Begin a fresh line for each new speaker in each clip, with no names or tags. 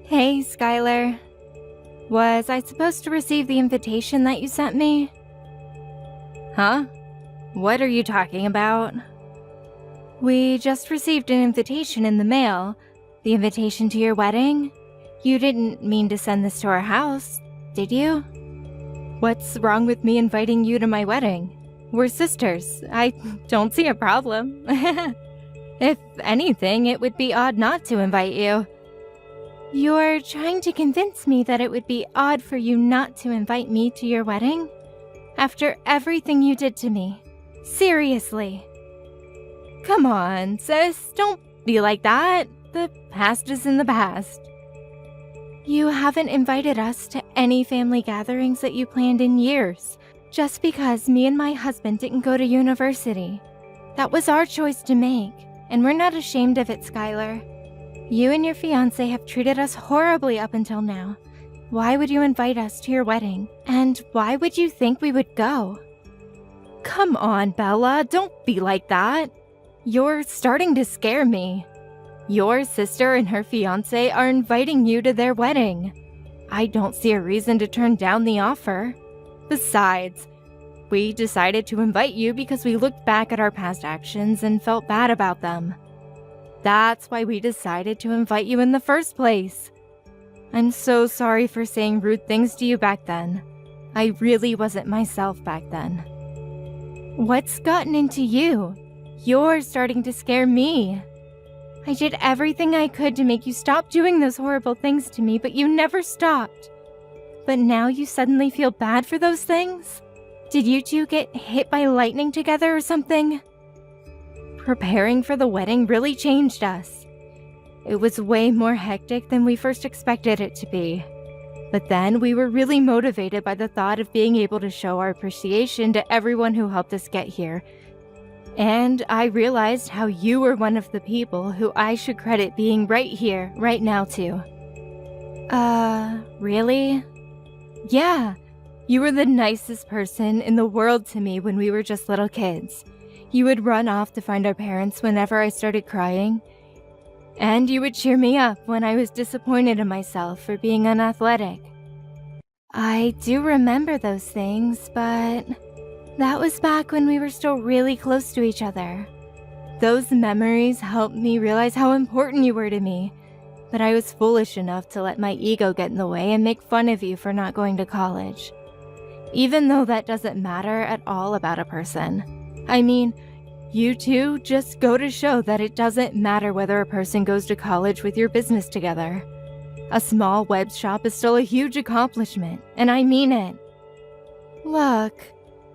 Hey, Skylar. Was I supposed to receive the invitation that you sent me? Huh? What are you talking about? We just received an invitation in the mail. The invitation to your wedding? You didn't mean to send this to our house, did you? What's wrong with me inviting you to my wedding? We're sisters. I don't see a problem. If anything, it would be odd not to invite you. You're trying to convince me that it would be odd for you not to invite me to your wedding? After everything you did to me. Seriously. Come on, sis, don't be like that. The past is in the past. You haven't invited us to any family gatherings that you planned in years, just because me and my husband didn't go to university. That was our choice to make, and we're not ashamed of it, Skylar. You and your fiancé have treated us horribly up until now. Why would you invite us to your wedding? And why would you think we would go? Come on, Bella, don't be like that. You're starting to scare me. Your sister and her fiancé are inviting you to their wedding. I don't see a reason to turn down the offer. Besides, we decided to invite you because we looked back at our past actions and felt bad about them. That's why we decided to invite you in the first place. I'm so sorry for saying rude things to you back then. I really wasn't myself back then. What's gotten into you? You're starting to scare me. I did everything I could to make you stop doing those horrible things to me, but you never stopped. But now you suddenly feel bad for those things? Did you two get hit by lightning together or something? Preparing for the wedding really changed us. It was way more hectic than we first expected it to be. But then we were really motivated by the thought of being able to show our appreciation to everyone who helped us get here. And I realized how you were one of the people who I should credit being right here, right now too. Really? Yeah, you were the nicest person in the world to me when we were just little kids. You would run off to find our parents whenever I started crying. And you would cheer me up when I was disappointed in myself for being unathletic. I do remember those things, but that was back when we were still really close to each other. Those memories helped me realize how important you were to me, but I was foolish enough to let my ego get in the way and make fun of you for not going to college. Even though that doesn't matter at all about a person. I mean, you two just go to show that it doesn't matter whether a person goes to college with your business together. A small web shop is still a huge accomplishment, and I mean it. Look,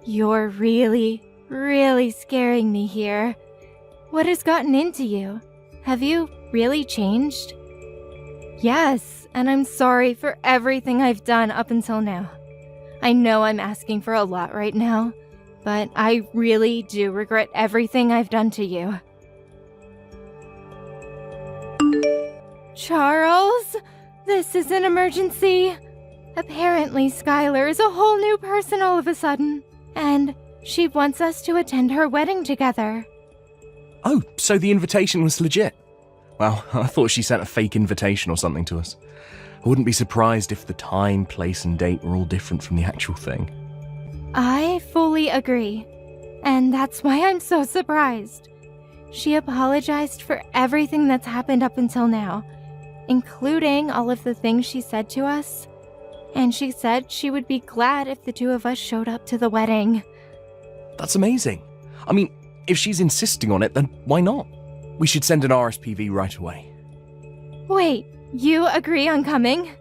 you're really, really scaring me here. What has gotten into you? Have you really changed? Yes, and I'm sorry for everything I've done up until now. I know I'm asking for a lot right now, but I really do regret everything I've done to you. Charles, this is an emergency. Apparently, Skylar is a whole new person all of a sudden, and she wants us to attend her wedding together.
Oh, so the invitation was legit? Well, I thought she sent a fake invitation or something to us. I wouldn't be surprised if the time, place, and date were all different from the actual thing.
I fully agree, and that's why I'm so surprised. She apologized for everything that's happened up until now, including all of the things she said to us, and she said she would be glad if the two of us showed up to the wedding.
That's amazing. I mean, if she's insisting on it, then why not? We should send an RSPV right away.
Wait, you agree on coming?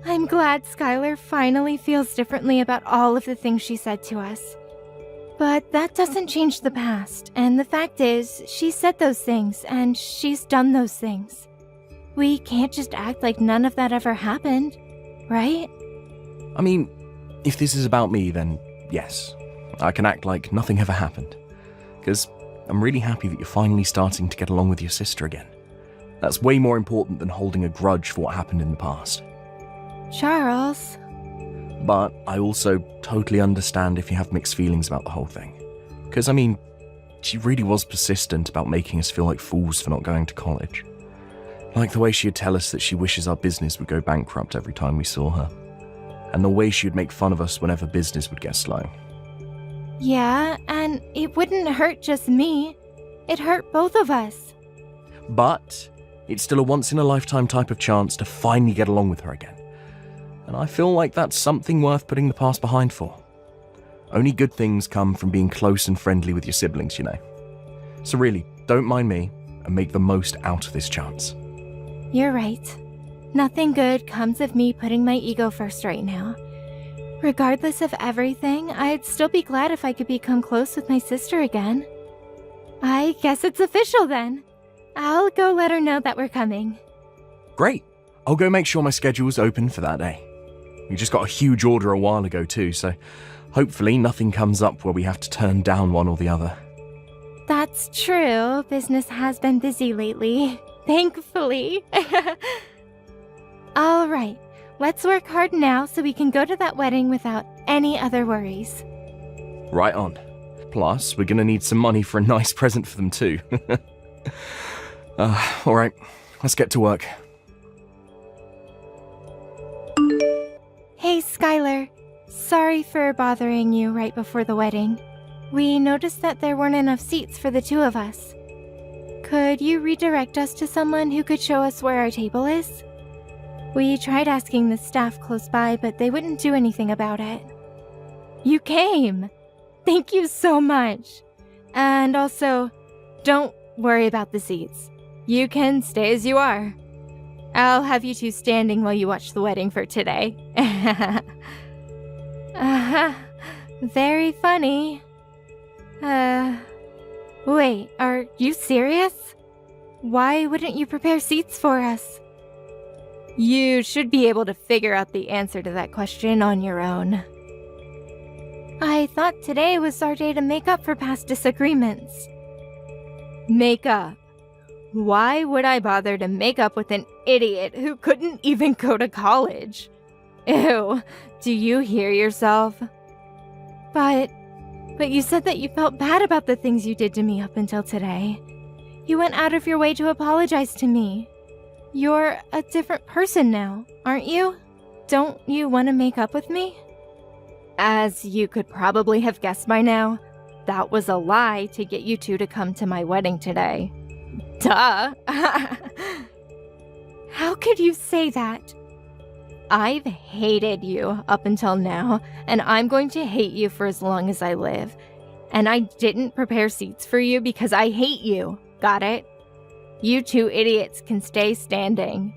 I'm glad Skylar finally feels differently about all of the things she said to us. But that doesn't change the past, and the fact is, she said those things, and she's done those things. We can't just act like none of that ever happened, right?
I mean, if this is about me, then yes, I can act like nothing ever happened. Because I'm really happy that you're finally starting to get along with your sister again. That's way more important than holding a grudge for what happened in the past.
Charles.
But I also totally understand if you have mixed feelings about the whole thing. Because, I mean, she really was persistent about making us feel like fools for not going to college. Like the way she'd tell us that she wishes our business would go bankrupt every time we saw her. And the way she'd make fun of us whenever business would get slow.
Yeah, and it wouldn't hurt just me. It hurt both of us.
But it's still a once-in-a-lifetime type of chance to finally get along with her again. And I feel like that's something worth putting the past behind for. Only good things come from being close and friendly with your siblings, you know. So really, don't mind me and make the most out of this chance.
You're right. Nothing good comes of me putting my ego first right now. Regardless of everything, I'd still be glad if I could become close with my sister again. I guess it's official then. I'll go let her know that we're coming.
Great. I'll go make sure my schedule's open for that day. We just got a huge order a while ago too, so hopefully nothing comes up where we have to turn down one or the other.
That's true. Business has been busy lately. Thankfully. All right. Let's work hard now so we can go to that wedding without any other worries.
Right on. Plus, we're gonna need some money for a nice present for them too. Alright, let's get to work.
Hey, Skylar. Sorry for bothering you right before the wedding. We noticed that there weren't enough seats for the two of us. Could you redirect us to someone who could show us where our table is? We tried asking the staff close by, but they wouldn't do anything about it. You came! Thank you so much. And also, don't worry about the seats. You can stay as you are. I'll have you two standing while you watch the wedding for today. Very funny. Wait, are you serious? Why wouldn't you prepare seats for us? You should be able to figure out the answer to that question on your own. I thought today was our day to make up for past disagreements. Make up? Why would I bother to make up with an idiot who couldn't even go to college? Ew, do you hear yourself? But you said that you felt bad about the things you did to me up until today. You went out of your way to apologize to me. You're a different person now, aren't you? Don't you want to make up with me? As you could probably have guessed by now, that was a lie to get you two to come to my wedding today. Duh! How could you say that? I've hated you up until now, and I'm going to hate you for as long as I live. And I didn't prepare seats for you because I hate you. Got it? You two idiots can stay standing.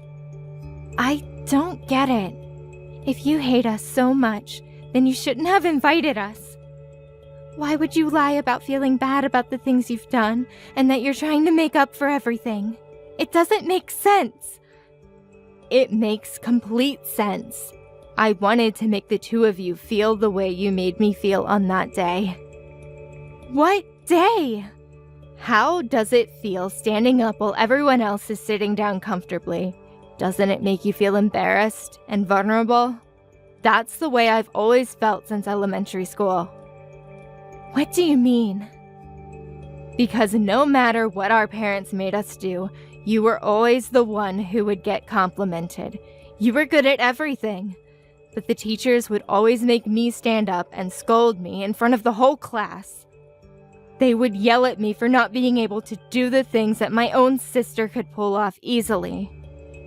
I don't get it. If you hate us so much, then you shouldn't have invited us. Why would you lie about feeling bad about the things you've done and that you're trying to make up for everything? It doesn't make sense. It makes complete sense. I wanted to make the two of you feel the way you made me feel on that day. What day? How does it feel standing up while everyone else is sitting down comfortably? Doesn't it make you feel embarrassed and vulnerable? That's the way I've always felt since elementary school. What do you mean? Because no matter what our parents made us do, you were always the one who would get complimented. You were good at everything. But the teachers would always make me stand up and scold me in front of the whole class. They would yell at me for not being able to do the things that my own sister could pull off easily.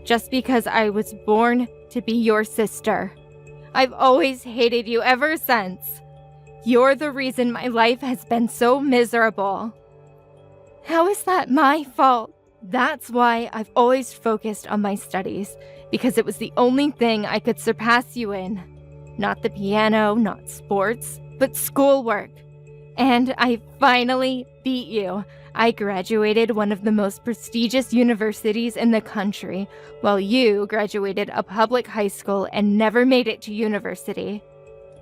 Just because I was born to be your sister. I've always hated you ever since. You're the reason my life has been so miserable. How is that my fault? That's why I've always focused on my studies, because it was the only thing I could surpass you in. Not the piano, not sports, but schoolwork. And I finally beat you. I graduated one of the most prestigious universities in the country, while you graduated a public high school and never made it to university.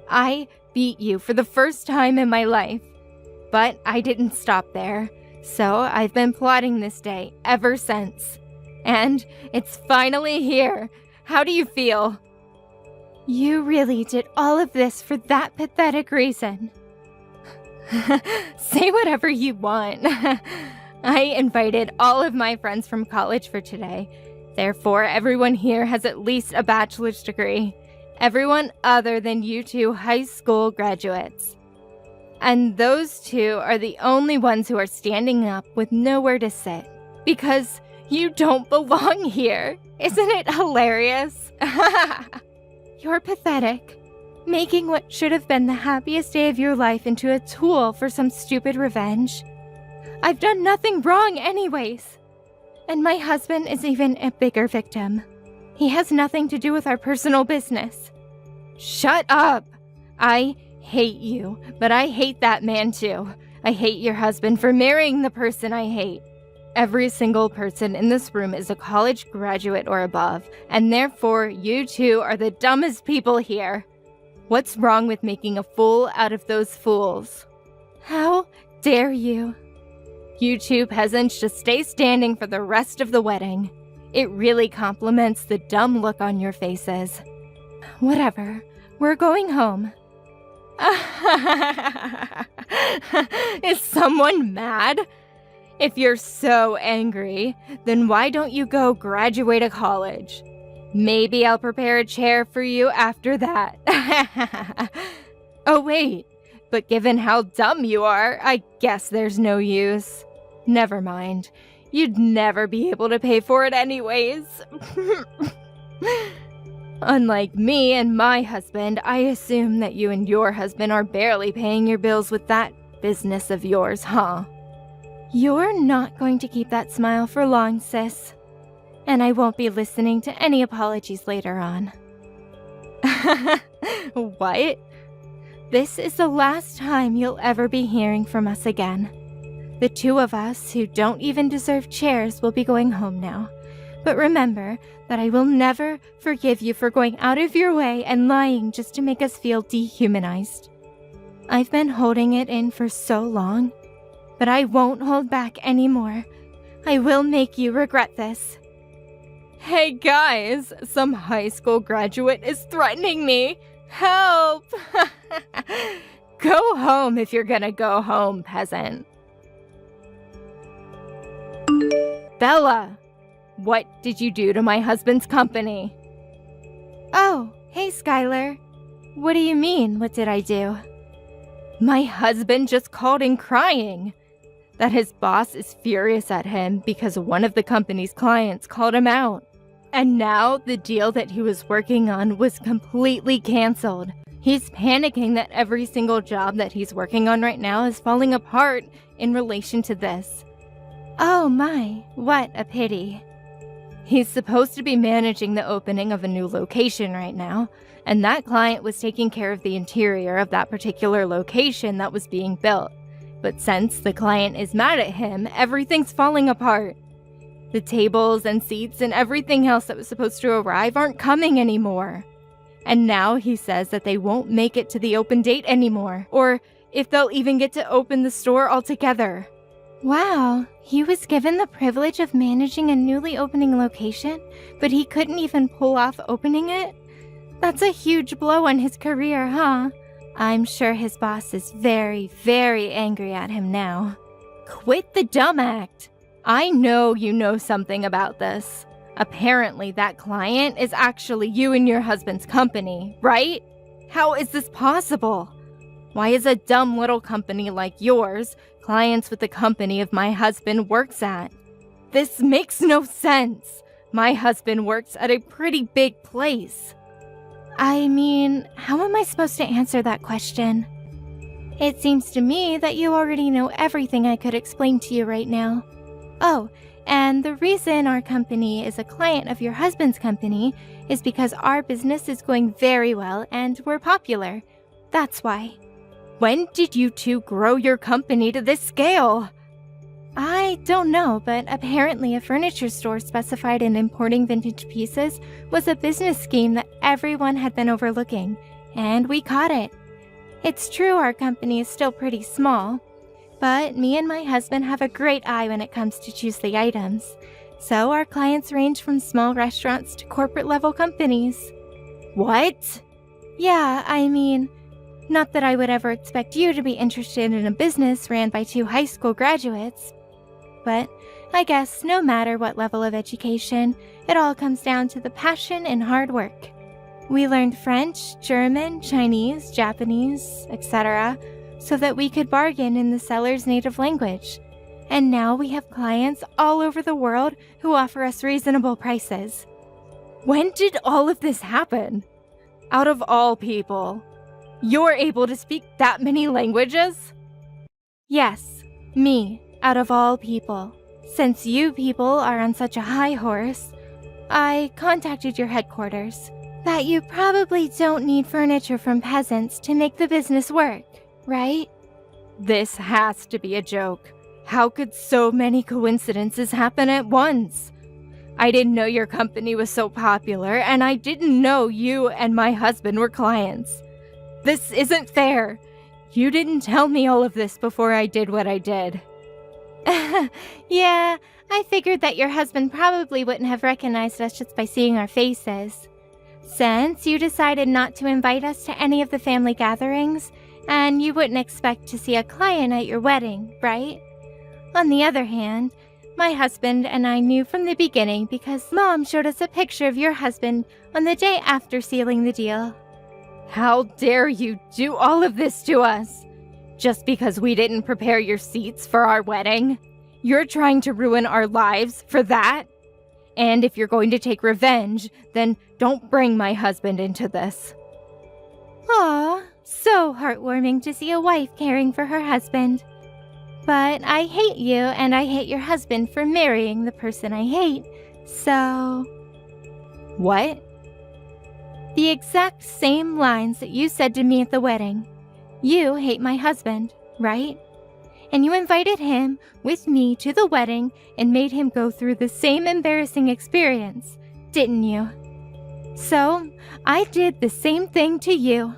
I beat you for the first time in my life. But I didn't stop there, so I've been plotting this day ever since. And it's finally here. How do you feel? You really did all of this for that pathetic reason. Say whatever you want. I invited all of my friends from college for today, Therefore, everyone here has at least a bachelor's degree. Everyone other than you two high school graduates. And those two are the only ones who are standing up with nowhere to sit. Because you don't belong here. Isn't it hilarious? You're pathetic. Making what should have been the happiest day of your life into a tool for some stupid revenge. I've done nothing wrong anyways. And my husband is even a bigger victim. He has nothing to do with our personal business. Shut up! I hate you, but I hate that man too. I hate your husband for marrying the person I hate. Every single person in this room is a college graduate or above, and therefore you two are the dumbest people here. What's wrong with making a fool out of those fools? How dare you? You two peasants just stay standing for the rest of the wedding. It really compliments the dumb look on your faces. Whatever, we're going home. Is someone mad? If you're so angry, then why don't you go graduate a college? Maybe I'll prepare a chair for you after that. Oh wait, but given how dumb you are, I guess there's no use. Never mind, you'd never be able to pay for it anyways. Unlike me and my husband, I assume that you and your husband are barely paying your bills with that business of yours, huh? You're not going to keep that smile for long, sis. And I won't be listening to any apologies later on. What? This is the last time you'll ever be hearing from us again. The two of us who don't even deserve chairs will be going home now. But remember that I will never forgive you for going out of your way and lying just to make us feel dehumanized. I've been holding it in for so long, but I won't hold back anymore. I will make you regret this. Hey guys, some high school graduate is threatening me. Help! Go home if you're gonna go home, peasant. Bella, what did you do to my husband's company? Oh, hey Skylar. What do you mean, what did I do? My husband just called in crying that his boss is furious at him because one of the company's clients called him out. And now the deal that he was working on was completely canceled. He's panicking that every single job that he's working on right now is falling apart in relation to this. Oh my, what a pity. He's supposed to be managing the opening of a new location right now, and that client was taking care of the interior of that particular location that was being built. But since the client is mad at him, everything's falling apart. The tables and seats and everything else that was supposed to arrive aren't coming anymore. And now he says that they won't make it to the open date anymore, or if they'll even get to open the store altogether. Wow, he was given the privilege of managing a newly opening location, but he couldn't even pull off opening it? That's a huge blow on his career, huh? I'm sure his boss is very, very angry at him now. Quit the dumb act. I know you know something about this. Apparently that client is actually you and your husband's company, right? How is this possible? Why is a dumb little company like yours clients with the company of my husband works at? This makes no sense. My husband works at a pretty big place. I mean, how am I supposed to answer that question? It seems to me that you already know everything I could explain to you right now. Oh, and the reason our company is a client of your husband's company is because our business is going very well and we're popular. That's why. When did you two grow your company to this scale? I don't know, but apparently a furniture store specified in importing vintage pieces was a business scheme that everyone had been overlooking, and we caught it. It's true our company is still pretty small, but me and my husband have a great eye when it comes to choose the items. So our clients range from small restaurants to corporate-level companies. What? Yeah, I mean, not that I would ever expect you to be interested in a business ran by two high school graduates. But I guess no matter what level of education, it all comes down to the passion and hard work. We learned French, German, Chinese, Japanese, etc., so that we could bargain in the seller's native language. And now we have clients all over the world who offer us reasonable prices. When did all of this happen? Out of all people, you're able to speak that many languages? Yes, me, out of all people. Since you people are on such a high horse, I contacted your headquarters. That you probably don't need furniture from peasants to make the business work, right? This has to be a joke. How could so many coincidences happen at once? I didn't know your company was so popular, and I didn't know you and my husband were clients. This isn't fair. You didn't tell me all of this before I did what I did. Yeah, I figured that your husband probably wouldn't have recognized us just by seeing our faces. Since you decided not to invite us to any of the family gatherings, and you wouldn't expect to see a client at your wedding, right? On the other hand, my husband and I knew from the beginning because Mom showed us a picture of your husband on the day after sealing the deal. How dare you do all of this to us? Just because we didn't prepare your seats for our wedding? You're trying to ruin our lives for that? And if you're going to take revenge, then don't bring my husband into this. Aw, so heartwarming to see a wife caring for her husband. But I hate you and I hate your husband for marrying the person I hate, so... What? The exact same lines that you said to me at the wedding. You hate my husband, right? And you invited him with me to the wedding and made him go through the same embarrassing experience, didn't you? So, I did the same thing to you.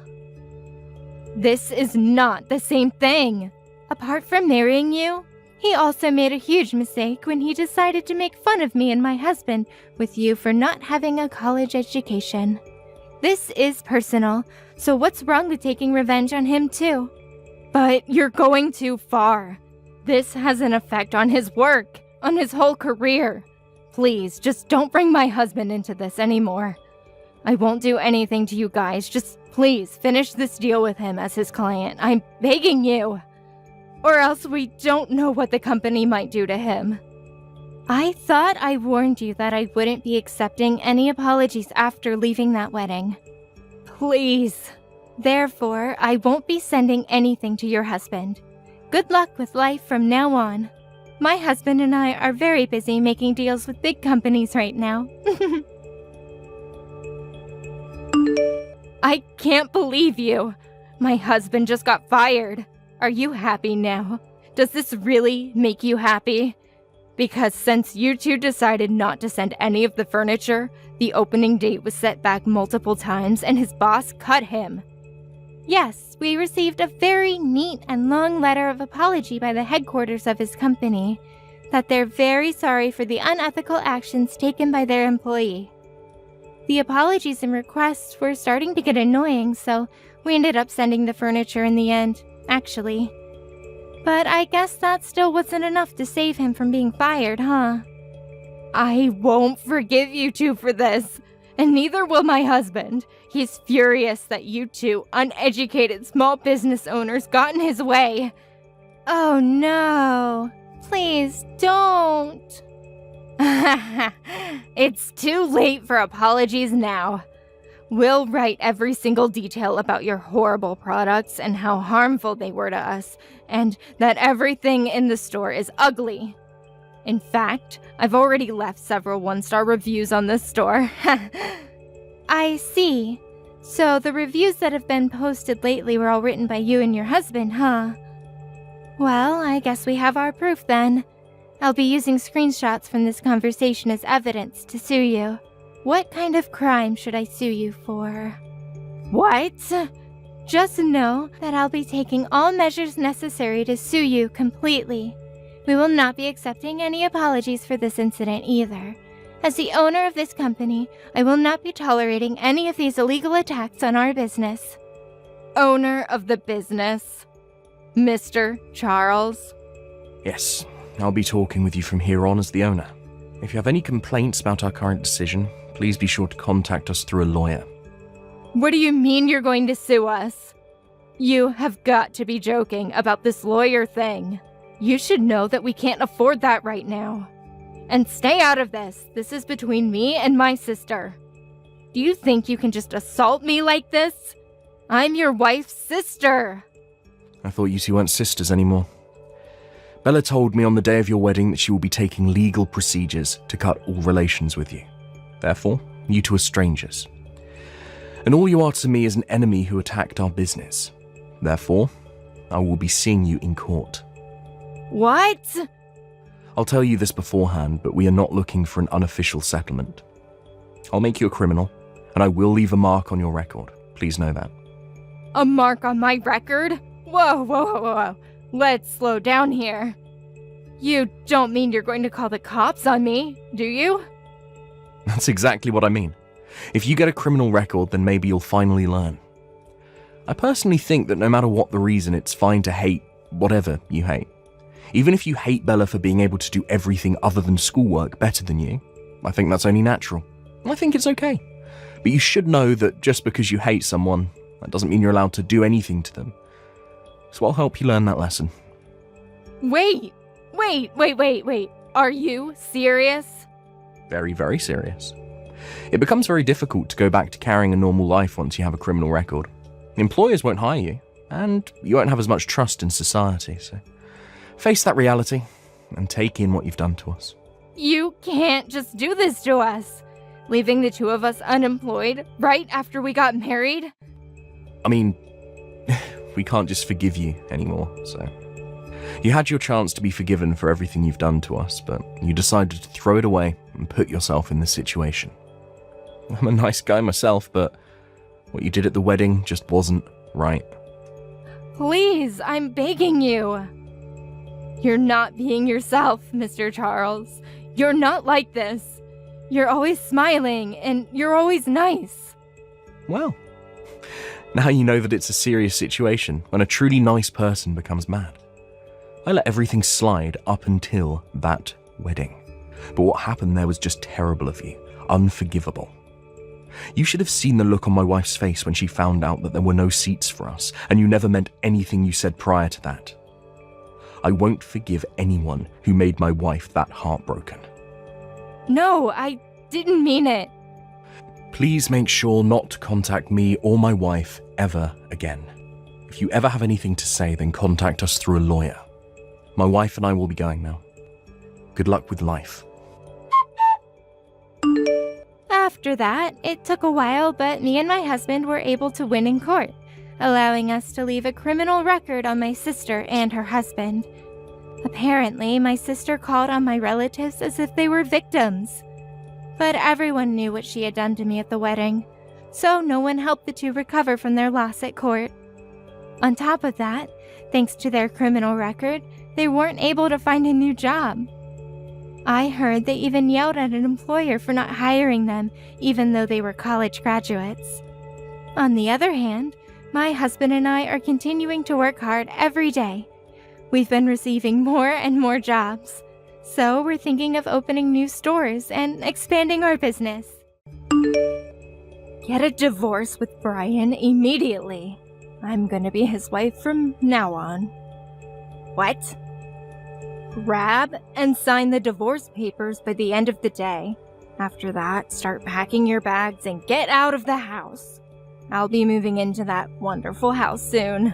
This is not the same thing. Apart from marrying you, he also made a huge mistake when he decided to make fun of me and my husband with you for not having a college education. This is personal, so what's wrong with taking revenge on him too? But you're going too far. This has an effect on his work, on his whole career. Please, just don't bring my husband into this anymore. I won't do anything to you guys, just please finish this deal with him as his client. I'm begging you. Or else we don't know what the company might do to him. I thought I warned you that I wouldn't be accepting any apologies after leaving that wedding. Please. Therefore, I won't be sending anything to your husband. Good luck with life from now on. My husband and I are very busy making deals with big companies right now. I can't believe you. My husband just got fired. Are you happy now? Does this really make you happy? Because since you two decided not to send any of the furniture, the opening date was set back multiple times and his boss cut him. Yes, we received a very neat and long letter of apology by the headquarters of his company, that they're very sorry for the unethical actions taken by their employee. The apologies and requests were starting to get annoying, so we ended up sending the furniture in the end, actually. But I guess that still wasn't enough to save him from being fired, huh? I won't forgive you two for this, and neither will my husband. He's furious that you two uneducated small business owners got in his way. Oh no, please don't. It's too late for apologies now. We'll write every single detail about your horrible products and how harmful they were to us, and that everything in the store is ugly. In fact, I've already left several one-star reviews on this store. I see. So the reviews that have been posted lately were all written by you and your husband, huh? Well, I guess we have our proof then. I'll be using screenshots from this conversation as evidence to sue you. What kind of crime should I sue you for? What? Just know that I'll be taking all measures necessary to sue you completely. We will not be accepting any apologies for this incident either. As the owner of this company, I will not be tolerating any of these illegal attacks on our business. Owner of the business? Mr. Charles?
Yes, I'll be talking with you from here on as the owner. If you have any complaints about our current decision, please be sure to contact us through a lawyer.
What do you mean you're going to sue us? You have got to be joking about this lawyer thing. You should know that we can't afford that right now. And stay out of this. This is between me and my sister. Do you think you can just assault me like this? I'm your wife's sister.
I thought you two weren't sisters anymore. Bella told me on the day of your wedding that she will be taking legal procedures to cut all relations with you. Therefore, you two are strangers. And all you are to me is an enemy who attacked our business. Therefore, I will be seeing you in court.
What?
I'll tell you this beforehand, but we are not looking for an unofficial settlement. I'll make you a criminal, and I will leave a mark on your record. Please know that.
A mark on my record? Whoa. Let's slow down here. You don't mean you're going to call the cops on me, do you?
That's exactly what I mean. If you get a criminal record, then maybe you'll finally learn. I personally think that no matter what the reason, it's fine to hate whatever you hate. Even if you hate Bella for being able to do everything other than schoolwork better than you, I think that's only natural. I think it's okay. But you should know that just because you hate someone, that doesn't mean you're allowed to do anything to them. So I'll help you learn that lesson.
Wait. Are you serious?
Very, very serious. It becomes very difficult to go back to carrying a normal life once you have a criminal record. Employers won't hire you, and you won't have as much trust in society, so face that reality and take in what you've done to us.
You can't just do this to us, leaving the two of us unemployed right after we got married.
I mean, we can't just forgive you anymore, so... You had your chance to be forgiven for everything you've done to us, but you decided to throw it away and put yourself in this situation. I'm a nice guy myself, but what you did at the wedding just wasn't right.
Please, I'm begging you. You're not being yourself, Mr. Charles. You're not like this. You're always smiling, and you're always nice.
Well, now you know that it's a serious situation when a truly nice person becomes mad. I let everything slide up until that wedding. But what happened there was just terrible of you, unforgivable. You should have seen the look on my wife's face when she found out that there were no seats for us, and you never meant anything you said prior to that. I won't forgive anyone who made my wife that heartbroken.
No, I didn't mean it.
Please make sure not to contact me or my wife ever again. If you ever have anything to say, then contact us through a lawyer. My wife and I will be going now. Good luck with life.
After that, it took a while, but me and my husband were able to win in court, allowing us to leave a criminal record on my sister and her husband. Apparently, my sister called on my relatives as if they were victims. But everyone knew what she had done to me at the wedding, so no one helped the two recover from their loss at court. On top of that, thanks to their criminal record, they weren't able to find a new job. I heard they even yelled at an employer for not hiring them, even though they were college graduates. On the other hand, my husband and I are continuing to work hard every day. We've been receiving more and more jobs, so we're thinking of opening new stores and expanding our business. Get a divorce with Brian immediately. I'm gonna be his wife from now on. What? Grab and sign the divorce papers by the end of the day. After that, start packing your bags and get out of the house. I'll be moving into that wonderful house soon.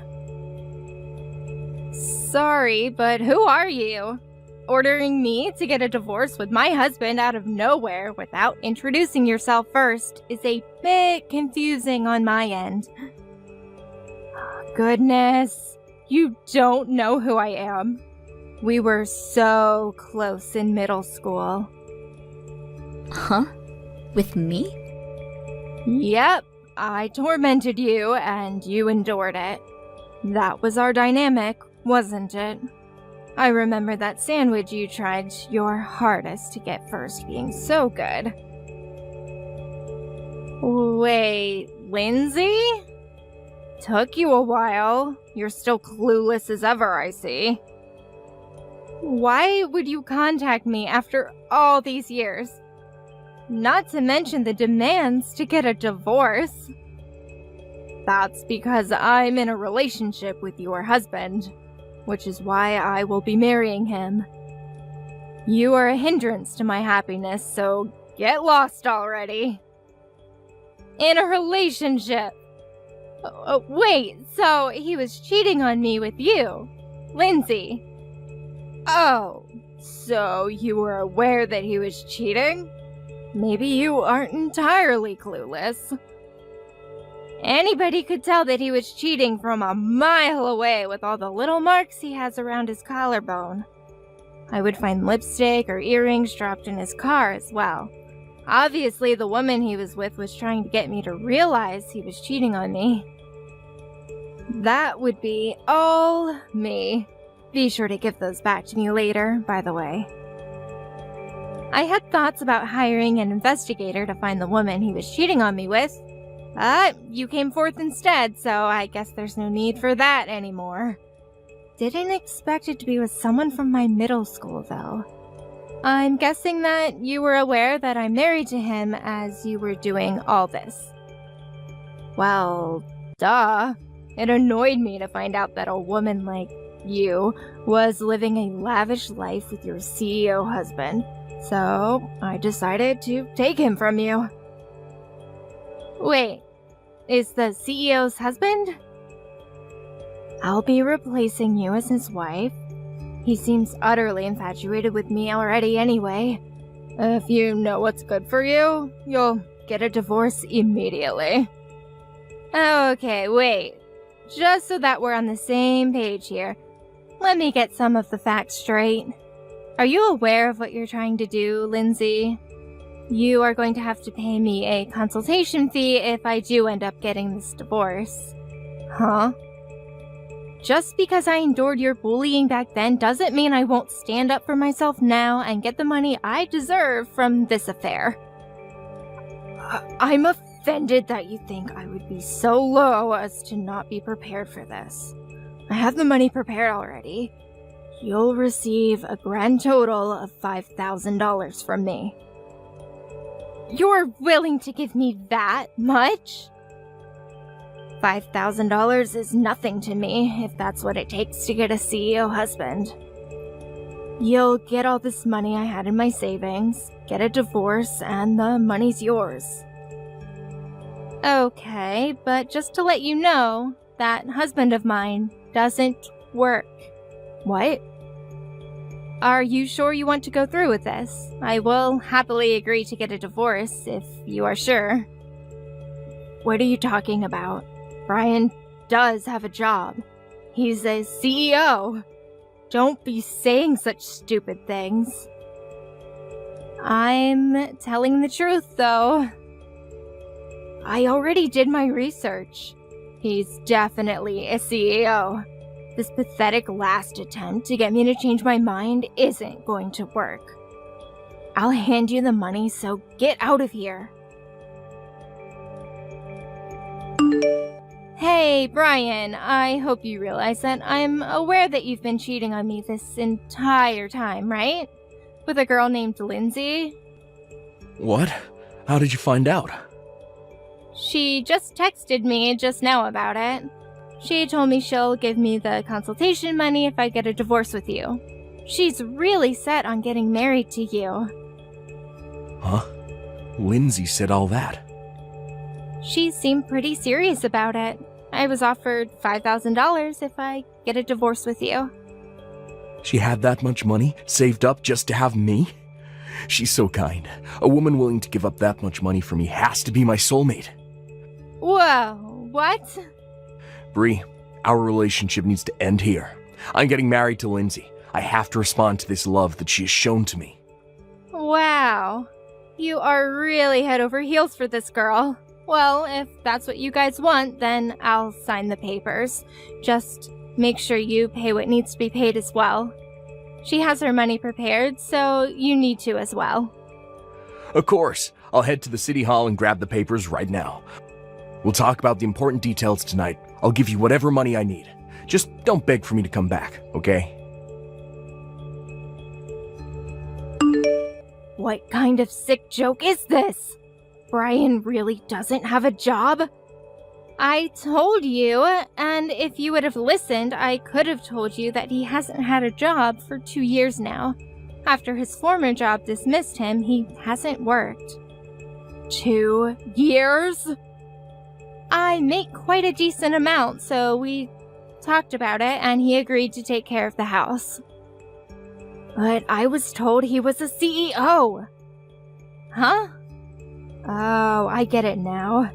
Sorry, but who are you? Ordering me to get a divorce with my husband out of nowhere without introducing yourself first is a bit confusing on my end. Goodness, you don't know who I am. We were so close in middle school.
Huh? With me?
Yep, I tormented you and you endured it. That was our dynamic, wasn't it? I remember that sandwich you tried your hardest to get first being so good. Wait, Lindsay? Took you a while. You're still clueless as ever, I see. Why would you contact me after all these years? Not to mention the demands to get a divorce. That's because I'm in a relationship with your husband, which is why I will be marrying him. You are a hindrance to my happiness, so get lost already. In a relationship. Wait, so he was cheating on me with you, Lindsay. Oh, so you were aware that he was cheating? Maybe you aren't entirely clueless. Anybody could tell that he was cheating from a mile away with all the little marks he has around his collarbone. I would find lipstick or earrings dropped in his car as well. Obviously, the woman he was with was trying to get me to realize he was cheating on me. That would be all me. Be sure to give those back to me later, by the way. I had thoughts about hiring an investigator to find the woman he was cheating on me with, but you came forth instead, so I guess there's no need for that anymore. Didn't expect it to be with someone from my middle school, though. I'm guessing that you were aware that I'm married to him as you were doing all this. Well, duh. It annoyed me to find out that a woman like you was living a lavish life with your CEO husband, so I decided to take him from you. Wait, is the CEO's husband? I'll be replacing you as his wife. He seems utterly infatuated with me already anyway. If you know what's good for you, you'll get a divorce immediately. Okay, wait. Just so that we're on the same page here, let me get some of the facts straight. Are you aware of what you're trying to do, Lindsay? You are going to have to pay me a consultation fee if I do end up getting this divorce. Huh? Just because I endured your bullying back then doesn't mean I won't stand up for myself now and get the money I deserve from this affair. I'm offended that you think I would be so low as to not be prepared for this. I have the money prepared already. You'll receive a grand total of $5,000 from me. You're willing to give me that much? $5,000 is nothing to me if that's what it takes to get a CEO husband. You'll get all this money I had in my savings, get a divorce, and the money's yours. Okay, but just to let you know, that husband of mine doesn't work. What? Are you sure you want to go through with this? I will happily agree to get a divorce if you are sure. What are you talking about? Brian does have a job. He's a CEO. Don't be saying such stupid things. I'm telling the truth, though. I already did my research. He's definitely a CEO. This pathetic last attempt to get me to change my mind isn't going to work. I'll hand you the money, so get out of here. Hey, Brian, I hope you realize that I'm aware that you've been cheating on me this entire time, right? With a girl named Lindsay?
What? How did you find out?
She just texted me just now about it. She told me she'll give me the consultation money if I get a divorce with you. She's really set on getting married to you.
Huh? Lindsay said all that.
She seemed pretty serious about it. I was offered $5,000 if I get a divorce with you.
She had that much money saved up just to have me? She's so kind. A woman willing to give up that much money for me has to be my soulmate.
Whoa, what?
Bree, our relationship needs to end here. I'm getting married to Lindsay. I have to respond to this love that she has shown to me.
Wow. You are really head over heels for this girl. Well, if that's what you guys want, then I'll sign the papers. Just make sure you pay what needs to be paid as well. She has her money prepared, so you need to as well.
Of course. I'll head to the city hall and grab the papers right now. We'll talk about the important details tonight. I'll give you whatever money I need. Just don't beg for me to come back, okay?
What kind of sick joke is this? Brian really doesn't have a job? I told you, and if you would have listened, I could have told you that he hasn't had a job for 2 years now. After his former job dismissed him, he hasn't worked. 2 years? I make quite a decent amount, so we talked about it, and he agreed to take care of the house. But I was told he was a CEO. Huh? Oh, I get it now.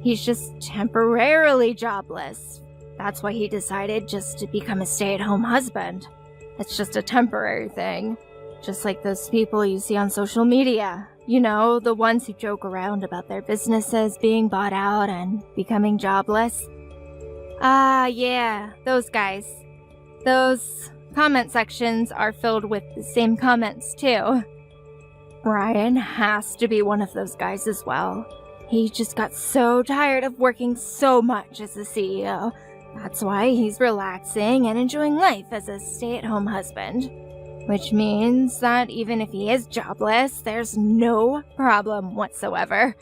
He's just temporarily jobless. That's why he decided just to become a stay-at-home husband. It's just a temporary thing. Just like those people you see on social media. You know, the ones who joke around about their businesses being bought out and becoming jobless. Yeah, those guys. Those comment sections are filled with the same comments, too. Brian has to be one of those guys as well. He just got so tired of working so much as a CEO. That's why he's relaxing and enjoying life as a stay-at-home husband. Which means that even if he is jobless, there's no problem whatsoever.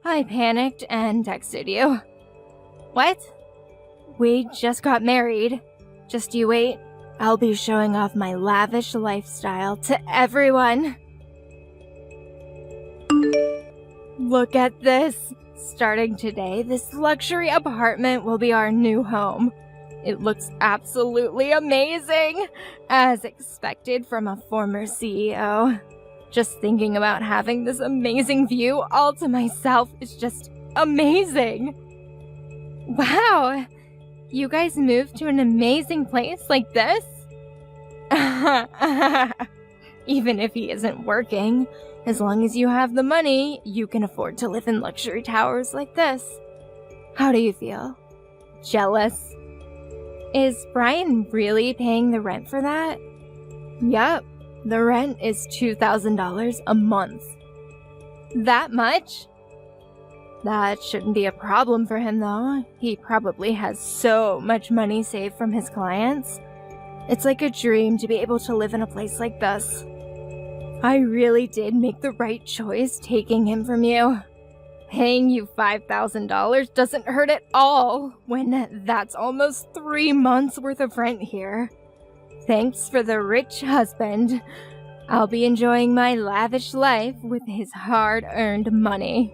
I panicked and texted you. What? We just got married. Just you wait. I'll be showing off my lavish lifestyle to everyone. Look at this. Starting today, this luxury apartment will be our new home. It looks absolutely amazing, as expected from a former CEO. Just thinking about having this amazing view all to myself is just amazing. Wow, you guys moved to an amazing place like this? Even if he isn't working, as long as you have the money, you can afford to live in luxury towers like this. How do you feel? Jealous? Is Brian really paying the rent for that? Yup, the rent is $2,000 a month. That much? That shouldn't be a problem for him though. He probably has so much money saved from his clients. It's like a dream to be able to live in a place like this. I really did make the right choice taking him from you. Paying you $5,000 doesn't hurt at all when that's almost 3 months worth of rent here. Thanks for the rich husband. I'll be enjoying my lavish life with his hard-earned money.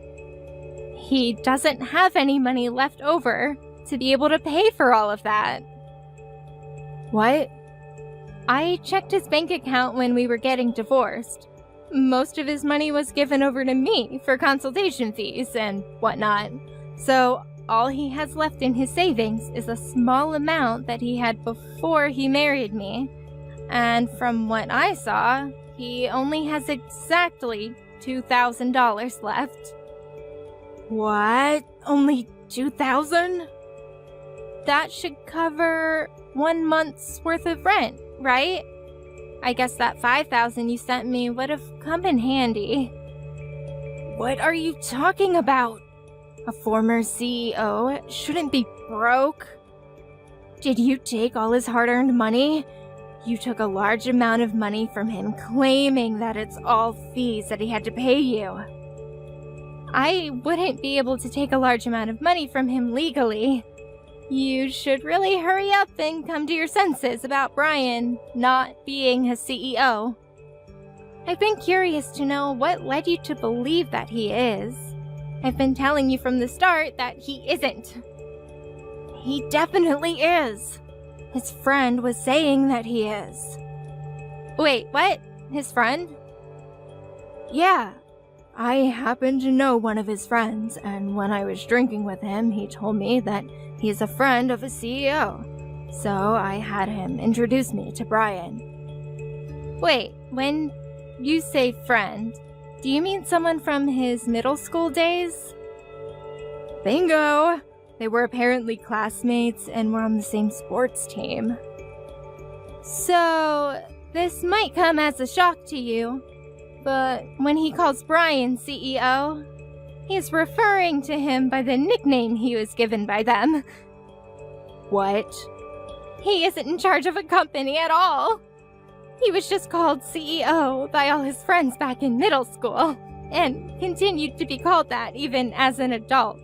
He doesn't have any money left over to be able to pay for all of that. What? I checked his bank account when we were getting divorced. Most of his money was given over to me for consultation fees and whatnot. So all he has left in his savings is a small amount that he had before he married me. And from what I saw, he only has exactly $2,000 left. What? Only $2,000? That should cover 1 month's worth of rent, right? I guess that $5,000 you sent me would have come in handy. What are you talking about? A former CEO shouldn't be broke. Did you take all his hard-earned money? You took a large amount of money from him, claiming that it's all fees that he had to pay you. I wouldn't be able to take a large amount of money from him legally. You should really hurry up and come to your senses about Brian not being his CEO. I've been curious to know what led you to believe that he is. I've been telling you from the start that he isn't. He definitely is. His friend was saying that he is. Wait, what? His friend? Yeah. I happen to know one of his friends, and when I was drinking with him, he told me that he's a friend of a CEO. So I had him introduce me to Brian. Wait, when you say friend, do you mean someone from his middle school days? Bingo! They were apparently classmates and were on the same sports team. So, this might come as a shock to you, but when he calls Brian CEO, he's referring to him by the nickname he was given by them. What? He isn't in charge of a company at all. He was just called CEO by all his friends back in middle school, and continued to be called that even as an adult.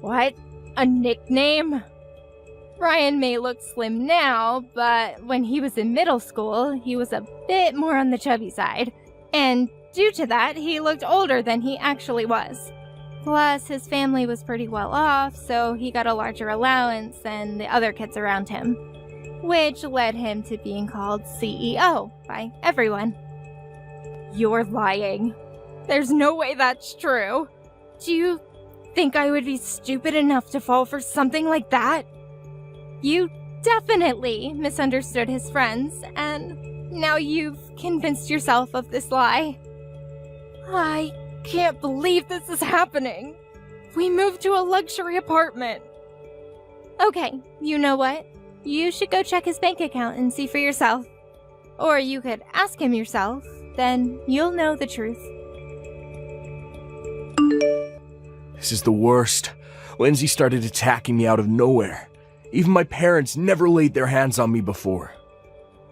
What? A nickname? Ryan may look slim now, but when he was in middle school, he was a bit more on the chubby side, and due to that, he looked older than he actually was. Plus, his family was pretty well off, so he got a larger allowance than the other kids around him, which led him to being called CEO by everyone. You're lying. There's no way that's true. Do you think I would be stupid enough to fall for something like that? You definitely misunderstood his friends, and now you've convinced yourself of this lie. I can't believe this is happening. We moved to a luxury apartment. Okay, you know what? You should go check his bank account and see for yourself. Or you could ask him yourself, then you'll know the truth.
This is the worst. Lindsay started attacking me out of nowhere. Even my parents never laid their hands on me before.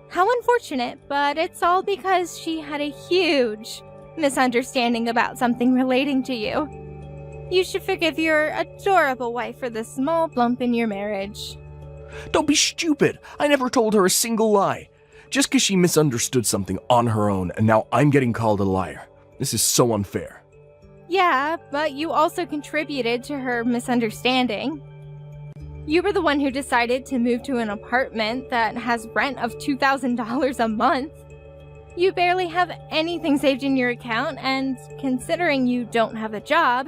How unfortunate, but it's all because she had a huge misunderstanding about something relating to you. You should forgive your adorable wife for the small bump in your marriage.
Don't be stupid. I never told her a single lie. Just because she misunderstood something on her own, and now I'm getting called a liar. This is so unfair.
Yeah, but you also contributed to her misunderstanding. You were the one who decided to move to an apartment that has rent of $2,000 a month. You barely have anything saved in your account, and considering you don't have a job...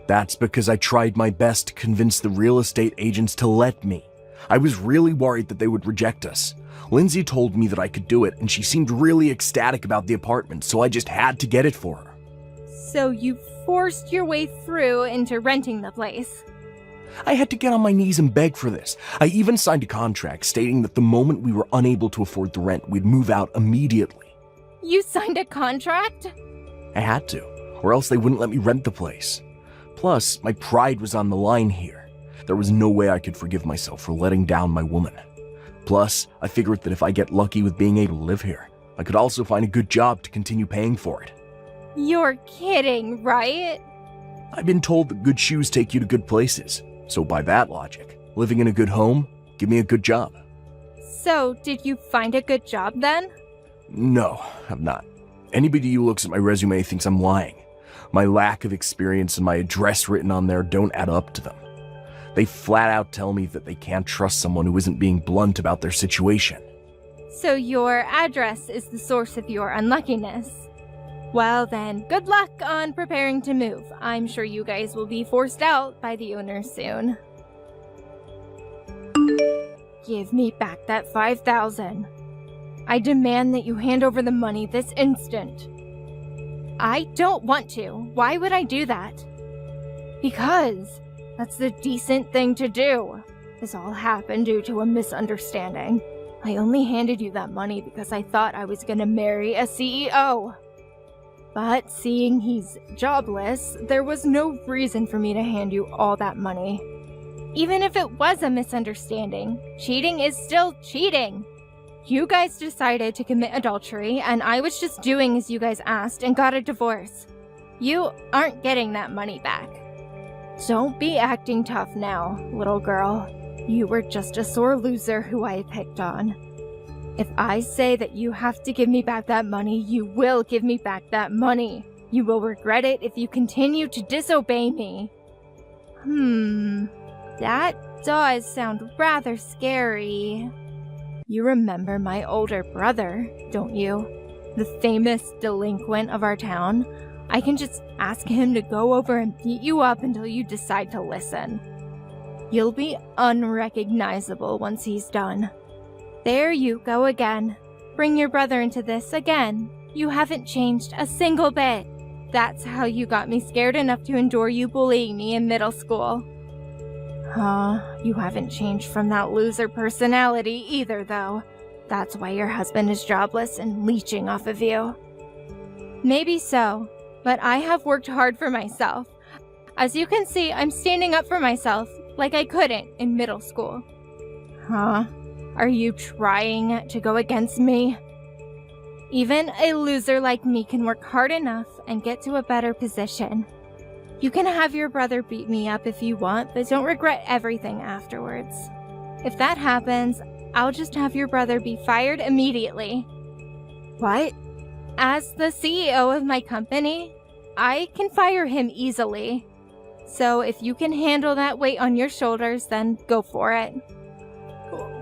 That's because I tried my best to convince the real estate agents to let me. I was really worried that they would reject us. Lindsay told me that I could do it, and she seemed really ecstatic about the apartment, so I just had to get it for her.
So you forced your way through into renting the place.
I had to get on my knees and beg for this. I even signed a contract stating that the moment we were unable to afford the rent, we'd move out immediately.
You signed a contract?
I had to, or else they wouldn't let me rent the place. Plus, my pride was on the line here. There was no way I could forgive myself for letting down my woman. Plus, I figured that if I get lucky with being able to live here, I could also find a good job to continue paying for it.
You're kidding, right?
I've been told that good shoes take you to good places. So by that logic, living in a good home, give me a good job.
So, did you find a good job then?
No, I've not. Anybody who looks at my resume thinks I'm lying. My lack of experience and my address written on there don't add up to them. They flat out tell me that they can't trust someone who isn't being blunt about their situation.
So your address is the source of your unluckiness. Well then, good luck on preparing to move. I'm sure you guys will be forced out by the owner soon. Give me back that $5,000. I demand that you hand over the money this instant. I don't want to. Why would I do that? Because that's the decent thing to do. This all happened due to a misunderstanding. I only handed you that money because I thought I was gonna marry a CEO. But seeing he's jobless, there was no reason for me to hand you all that money. Even if it was a misunderstanding, cheating is still cheating. You guys decided to commit adultery, and I was just doing as you guys asked and got a divorce. You aren't getting that money back. Don't be acting tough now, little girl. You were just a sore loser who I picked on. If I say that you have to give me back that money, you will give me back that money. You will regret it if you continue to disobey me. That does sound rather scary. You remember my older brother, don't you? The famous delinquent of our town? I can just ask him to go over and beat you up until you decide to listen. You'll be unrecognizable once he's done. There you go again. Bring your brother into this again. You haven't changed a single bit. That's how you got me scared enough to endure you bullying me in middle school. You haven't changed from that loser personality either, though. That's why your husband is jobless and leeching off of you. Maybe so, but I have worked hard for myself. As you can see, I'm standing up for myself like I couldn't in middle school. Are Are you trying to go against me? Even a loser like me can work hard enough and get to a better position. You can have your brother beat me up if you want, but don't regret everything afterwards. If that happens, I'll just have your brother be fired immediately. What? As the CEO of my company, I can fire him easily. So if you can handle that weight on your shoulders, then go for it.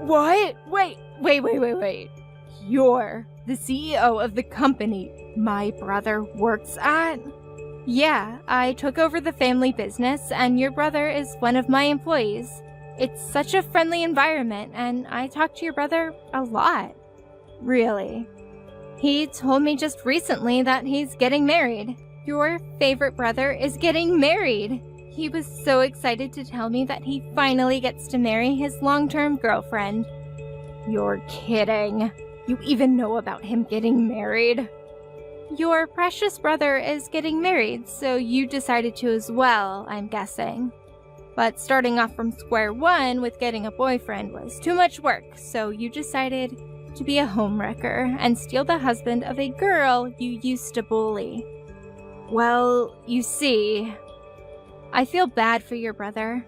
What? Wait. You're the CEO of the company my brother works at? Yeah, I took over the family business, and your brother is one of my employees. It's such a friendly environment, and I talk to your brother a lot. Really. He told me just recently that he's getting married. Your favorite brother is getting married. He was so excited to tell me that he finally gets to marry his long-term girlfriend. You're kidding. You even know about him getting married? Your precious brother is getting married, so you decided to as well, I'm guessing. But starting off from square one with getting a boyfriend was too much work, so you decided to be a homewrecker and steal the husband of a girl you used to bully. Well, you see, I feel bad for your brother.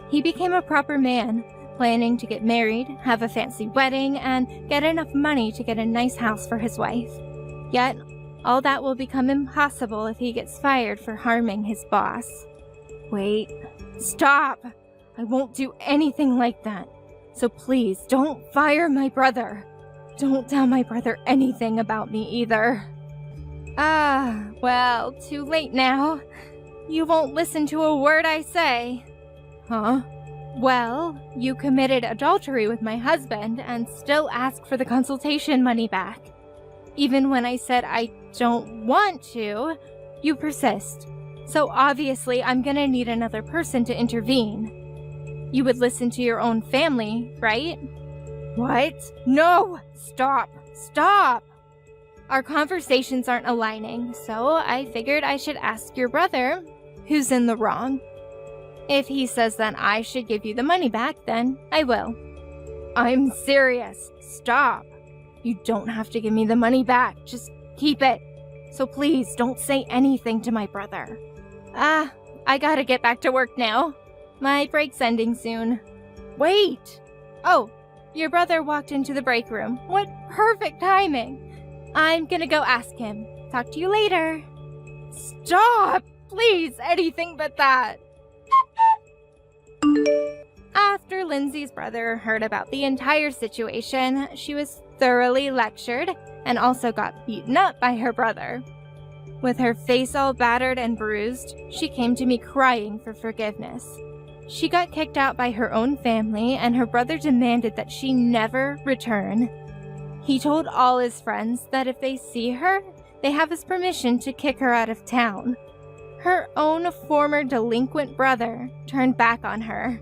He became a proper man, planning to get married, have a fancy wedding, and get enough money to get a nice house for his wife. Yet, all that will become impossible if he gets fired for harming his boss. Wait, stop! I won't do anything like that. So please, don't fire my brother. Don't tell my brother anything about me either. Well, too late now. You won't listen to a word I say. Huh? Well, you committed adultery with my husband and still ask for the consultation money back. Even when I said I don't want to, you persist. So obviously I'm gonna need another person to intervene. You would listen to your own family, right? What? No! Stop! Our conversations aren't aligning, so I figured I should ask your brother, who's in the wrong. If he says that I should give you the money back, then I will. I'm serious. Stop. You don't have to give me the money back. Just keep it. So please don't say anything to my brother. I gotta get back to work now. My break's ending soon. Wait! Oh, your brother walked into the break room. What perfect timing. I'm gonna go ask him. Talk to you later. Stop! Please, anything but that. After Lindsay's brother heard about the entire situation, she was thoroughly lectured and also got beaten up by her brother. With her face all battered and bruised, she came to me crying for forgiveness. She got kicked out by her own family, and her brother demanded that she never return. He told all his friends that if they see her, they have his permission to kick her out of town. Her own former delinquent brother turned back on her.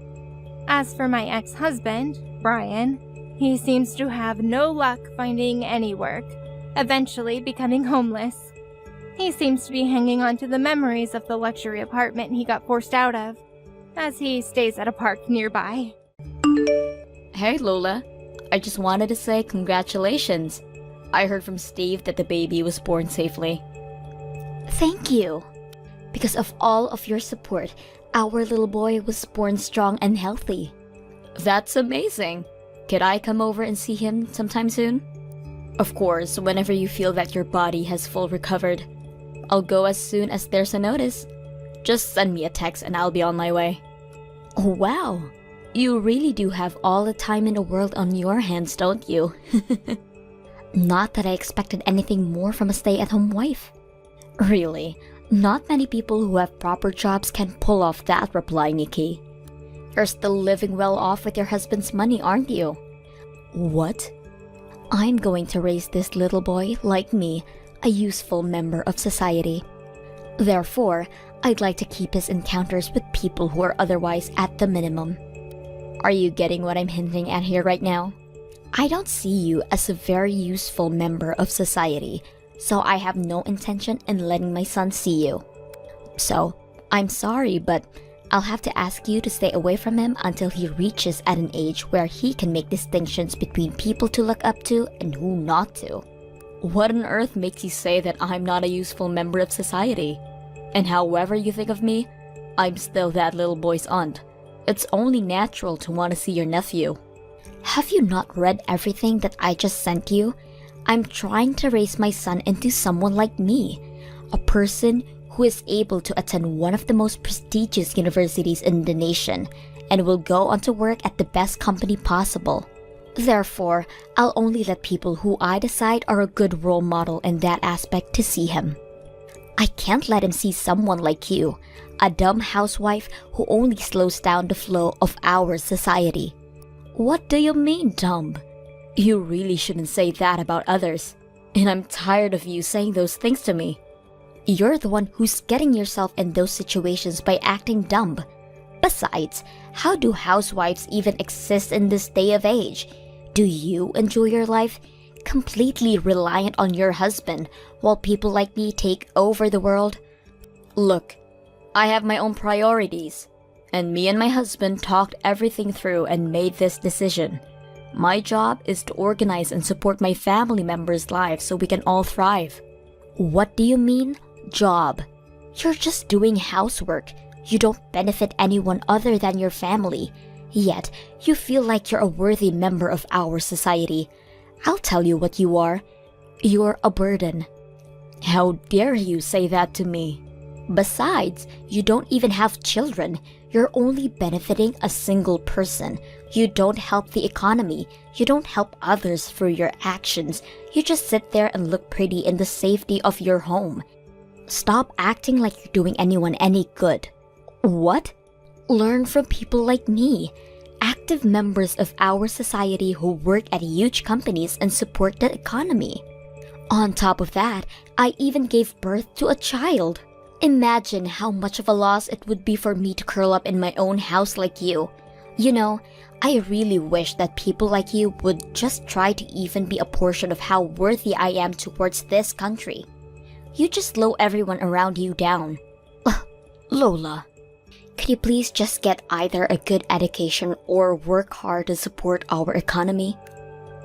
As for my ex-husband, Brian, he seems to have no luck finding any work, eventually becoming homeless. He seems to be hanging on to the memories of the luxury apartment he got forced out of, as he stays at a park nearby.
Hey Lola, I just wanted to say congratulations. I heard from Steve that the baby was born safely. Thank you. Because of all of your support, our little boy was born strong and healthy. That's amazing. Could I come over and see him sometime soon? Of course, whenever you feel that your body has full recovered. I'll go as soon as there's a notice. Just send me a text and I'll be on my way. Oh wow, you really do have all the time in the world on your hands, don't you? Not that I expected anything more from a stay-at-home wife. Really, not many people who have proper jobs can pull off that reply, Nikki. You're still living well off with your husband's money, aren't you? What? I'm going to raise this little boy, like me, a useful member of society. Therefore, I'd like to keep his encounters with people who are otherwise at the minimum. Are you getting what I'm hinting at here right now? I don't see you as a very useful member of society, so I have no intention in letting my son see you. So, I'm sorry, but I'll have to ask you to stay away from him until he reaches at an age where he can make distinctions between people to look up to and who not to. What on earth makes you say that I'm not a useful member of society? And however you think of me, I'm still that little boy's aunt. It's only natural to want to see your nephew. Have you not read everything that I just sent you? I'm trying to raise my son into someone like me, a person who is able to attend one of the most prestigious universities in the nation and will go on to work at the best company possible. Therefore, I'll only let people who I decide are a good role model in that aspect to see him. I can't let him see someone like you, a dumb housewife who only slows down the flow of our society. What do you mean, dumb? You really shouldn't say that about others, and I'm tired of you saying those things to me. You're the one who's getting yourself in those situations by acting dumb. Besides, how do housewives even exist in this day of age? Do you enjoy your life? Completely reliant on your husband, while people like me take over the world? Look, I have my own priorities, and me and my husband talked everything through and made this decision. My job is to organize and support my family members' lives so we can all thrive. What do you mean, job? You're just doing housework. You don't benefit anyone other than your family. Yet, you feel like you're a worthy member of our society. I'll tell you what you are. You're a burden. How dare you say that to me? Besides, you don't even have children. You're only benefiting a single person. You don't help the economy. You don't help others through your actions. You just sit there and look pretty in the safety of your home. Stop acting like you're doing anyone any good. What? Learn from people like me, active members of our society who work at huge companies and support the economy. On top of that, I even gave birth to a child. Imagine how much of a loss it would be for me to curl up in my own house like you. You know, I really wish that people like you would just try to even be a portion of how worthy I am towards this country. You just slow everyone around you down. Lola, could you please just get either a good education or work hard to support our economy?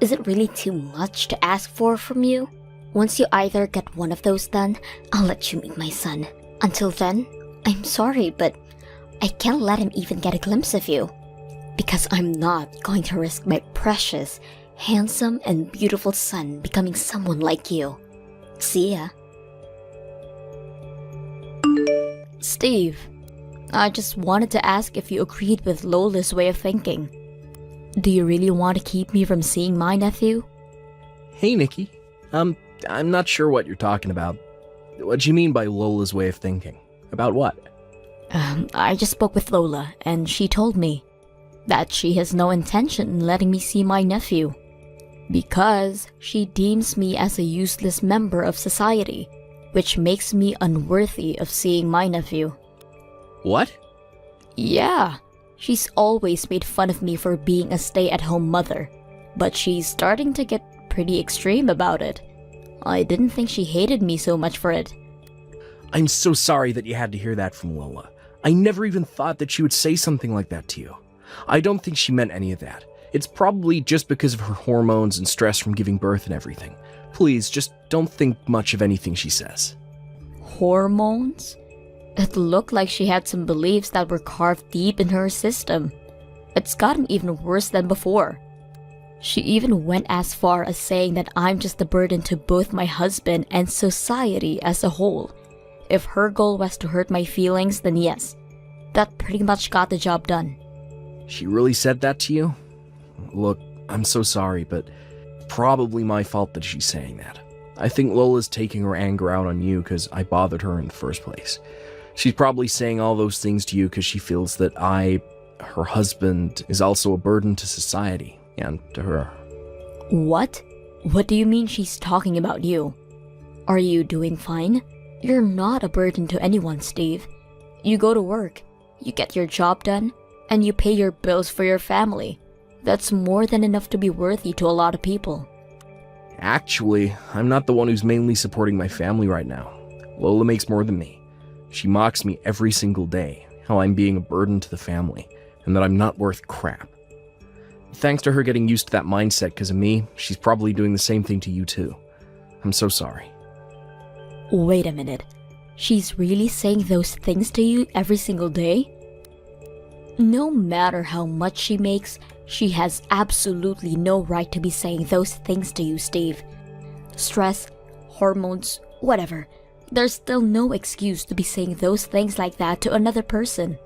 Is it really too much to ask for from you? Once you either get one of those done, I'll let you meet my son. Until then, I'm sorry, but I can't let him even get a glimpse of you. Because I'm not going to risk my precious, handsome, and beautiful son becoming someone like you. See ya. Steve, I just wanted to ask if you agreed with Lola's way of thinking. Do you really want to keep me from seeing my nephew?
Hey, Nikki. I'm not sure what you're talking about. What do you mean by Lola's way of thinking? About what?
I just spoke with Lola, and she told me that she has no intention in letting me see my nephew. Because she deems me as a useless member of society, which makes me unworthy of seeing my nephew.
What?
Yeah, she's always made fun of me for being a stay-at-home mother, but she's starting to get pretty extreme about it. I didn't think she hated me so much for it.
I'm so sorry that you had to hear that from Lola. I never even thought that she would say something like that to you. I don't think she meant any of that. It's probably just because of her hormones and stress from giving birth and everything. Please, just don't think much of anything she says.
Hormones? It looked like she had some beliefs that were carved deep in her system. It's gotten even worse than before. She even went as far as saying that I'm just a burden to both my husband and society as a whole. If her goal was to hurt my feelings, then yes, that pretty much got the job done.
She really said that to you? Look, I'm so sorry, but probably my fault that she's saying that. I think Lola's taking her anger out on you because I bothered her in the first place. She's probably saying all those things to you because she feels that her husband, is also a burden to society and to her.
What? What do you mean she's talking about you? Are you doing fine? You're not a burden to anyone, Steve. You go to work, you get your job done, and you pay your bills for your family. That's more than enough to be worthy to a lot of people.
Actually, I'm not the one who's mainly supporting my family right now. Lola makes more than me. She mocks me every single day, how I'm being a burden to the family, and that I'm not worth crap. Thanks to her getting used to that mindset because of me, she's probably doing the same thing to you too. I'm so sorry.
Wait a minute. She's really saying those things to you every single day? No matter how much she makes, she has absolutely no right to be saying those things to you, Steve. Stress, hormones, whatever. There's still no excuse to be saying those things like that to another person.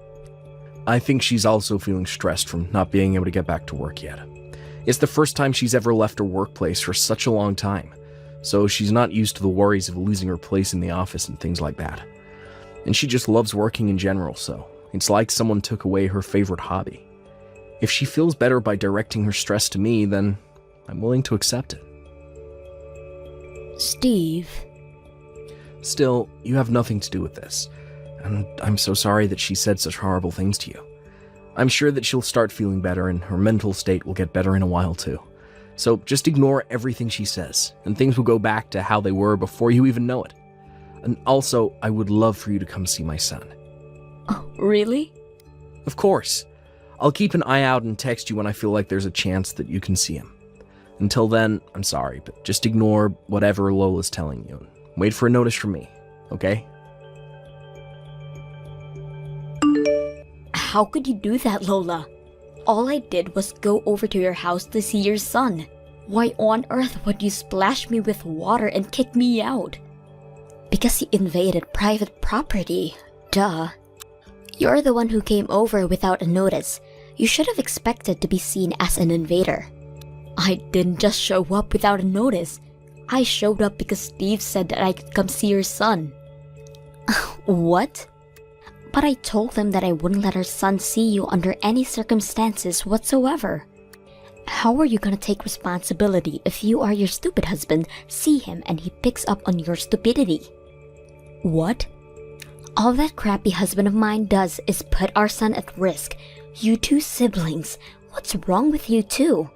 I think she's also feeling stressed from not being able to get back to work yet. It's the first time she's ever left her workplace for such a long time, so she's not used to the worries of losing her place in the office and things like that. And she just loves working in general, so it's like someone took away her favorite hobby. If she feels better by directing her stress to me, then I'm willing to accept it.
Steve.
Still, you have nothing to do with this, and I'm so sorry that she said such horrible things to you. I'm sure that she'll start feeling better and her mental state will get better in a while too. So just ignore everything she says, and things will go back to how they were before you even know it. And also, I would love for you to come see my son.
Oh, really?
Of course. I'll keep an eye out and text you when I feel like there's a chance that you can see him. Until then, I'm sorry, but just ignore whatever Lola's telling you. Wait for a notice from me, okay?
How could you do that, Lola? All I did was go over to your house to see your son. Why on earth would you splash me with water and kick me out? Because you invaded private property. Duh. You're the one who came over without a notice. You should have expected to be seen as an invader. I didn't just show up without a notice. I showed up because Steve said that I could come see your son. What? But I told him that I wouldn't let our son see you under any circumstances whatsoever. How are you gonna take responsibility if you are your stupid husband, see him, and he picks up on your stupidity? What? All that crappy husband of mine does is put our son at risk. You two siblings, what's wrong with you two?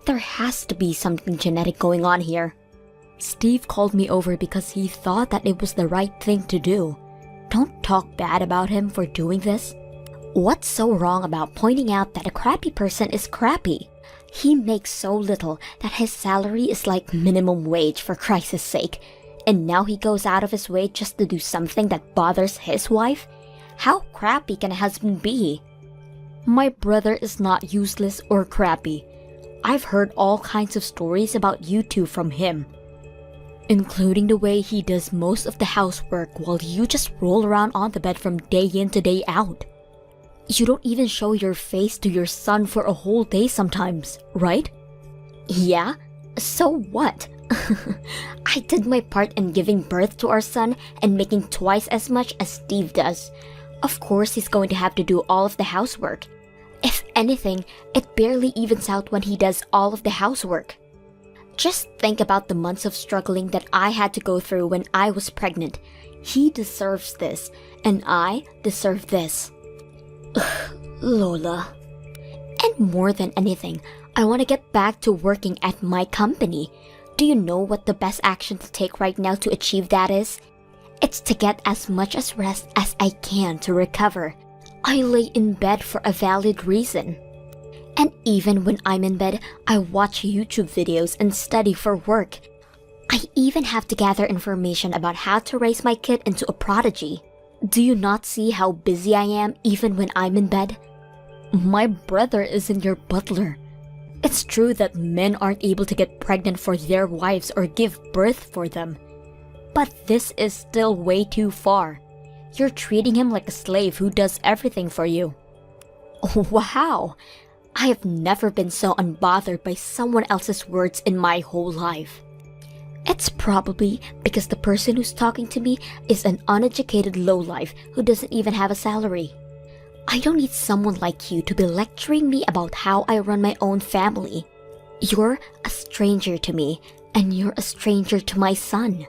There has to be something genetic going on here. Steve called me over because he thought that it was the right thing to do. Don't talk bad about him for doing this. What's so wrong about pointing out that a crappy person is crappy? He makes so little that his salary is like minimum wage, for Christ's sake. And now he goes out of his way just to do something that bothers his wife? How crappy can a husband be? My brother is not useless or crappy. I've heard all kinds of stories about you two from him, including the way he does most of the housework while you just roll around on the bed from day in to day out. You don't even show your face to your son for a whole day sometimes, right? Yeah? So what? I did my part in giving birth to our son and making twice as much as Steve does. Of course he's going to have to do all of the housework. If anything, it barely evens out when he does all of the housework. Just think about the months of struggling that I had to go through when I was pregnant. He deserves this, and I deserve this. Ugh, Lola. And more than anything, I want to get back to working at my company. Do you know what the best action to take right now to achieve that is? It's to get as much as rest as I can to recover. I lay in bed for a valid reason. And even when I'm in bed, I watch YouTube videos and study for work. I even have to gather information about how to raise my kid into a prodigy. Do you not see how busy I am even when I'm in bed? My brother isn't your butler. It's true that men aren't able to get pregnant for their wives or give birth for them. But this is still way too far. You're treating him like a slave who does everything for you. Wow! I have never been so unbothered by someone else's words in my whole life. It's probably because the person who's talking to me is an uneducated lowlife who doesn't even have a salary. I don't need someone like you to be lecturing me about how I run my own family. You're a stranger to me, and you're a stranger to my son.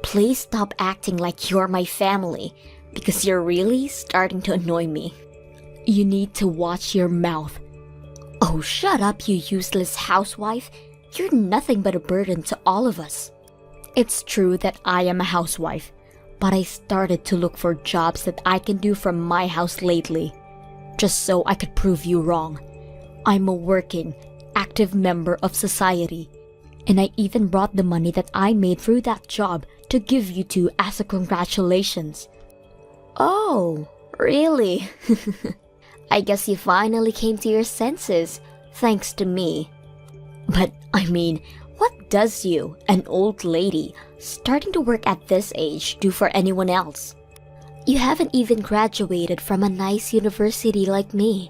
Please stop acting like you're my family, because you're really starting to annoy me. You need to watch your mouth. Oh, shut up, you useless housewife. You're nothing but a burden to all of us. It's true that I am a housewife, but I started to look for jobs that I can do from my house lately, just so I could prove you wrong. I'm a working, active member of society, and I even brought the money that I made through that job to give you two as a congratulations. Oh, really? I guess you finally came to your senses, thanks to me. But, I mean, what does you, an old lady, starting to work at this age, do for anyone else? You haven't even graduated from a nice university like me.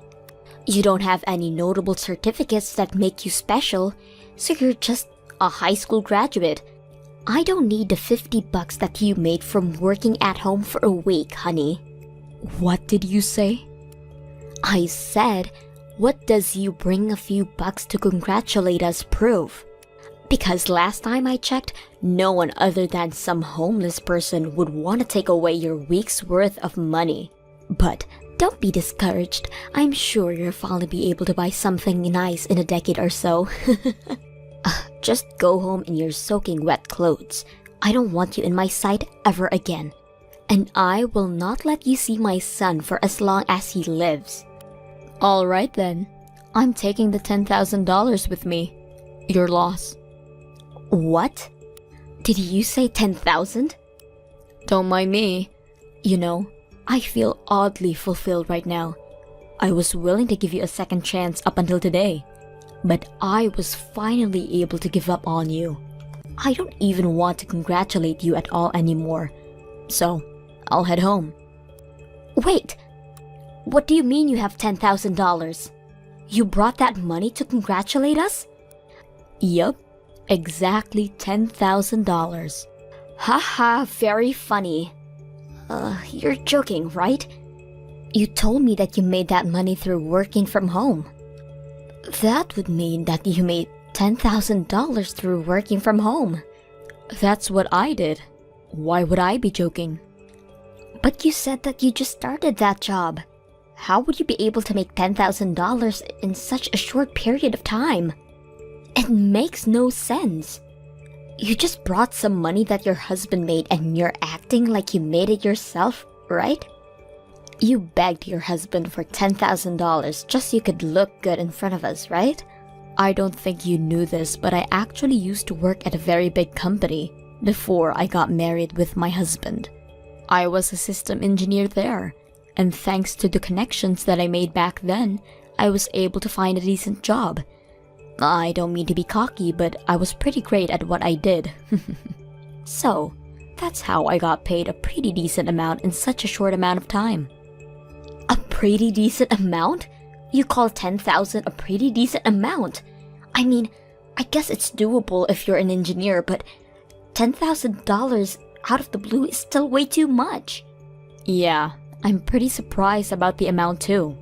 You don't have any notable certificates that make you special, so you're just a high school graduate. I don't need the $50 that you made from working at home for a week, honey. What did you say? I said, what does you bring a few bucks to congratulate us prove? Because last time I checked, no one other than some homeless person would want to take away your week's worth of money. But don't be discouraged. I'm sure you'll finally be able to buy something nice in a decade or so. Just go home in your soaking wet clothes. I don't want you in my sight ever again. And I will not let you see my son for as long as he lives. Alright then. I'm taking the $10,000 with me. Your loss. What? Did you say 10,000? Don't mind me. You know, I feel oddly fulfilled right now. I was willing to give you a second chance up until today, but I was finally able to give up on you. I don't even want to congratulate you at all anymore, so I'll head home. Wait! What do you mean you have $10,000? You brought that money to congratulate us? Yup, exactly $10,000. Haha, very funny. You're joking, right? You told me that you made that money through working from home. That would mean that you made $10,000 through working from home. That's what I did. Why would I be joking? But you said that you just started that job. How would you be able to make $10,000 in such a short period of time? It makes no sense. You just brought some money that your husband made and you're acting like you made it yourself, right? You begged your husband for $10,000 just so you could look good in front of us, right? I don't think you knew this, but I actually used to work at a very big company before I got married with my husband. I was a system engineer there, and thanks to the connections that I made back then, I was able to find a decent job. I don't mean to be cocky, but I was pretty great at what I did. So, that's how I got paid a pretty decent amount in such a short amount of time. A pretty decent amount? You call 10,000 a pretty decent amount? I mean, I guess it's doable if you're an engineer, but $10,000 out of the blue is still way too much. Yeah, I'm pretty surprised about the amount too.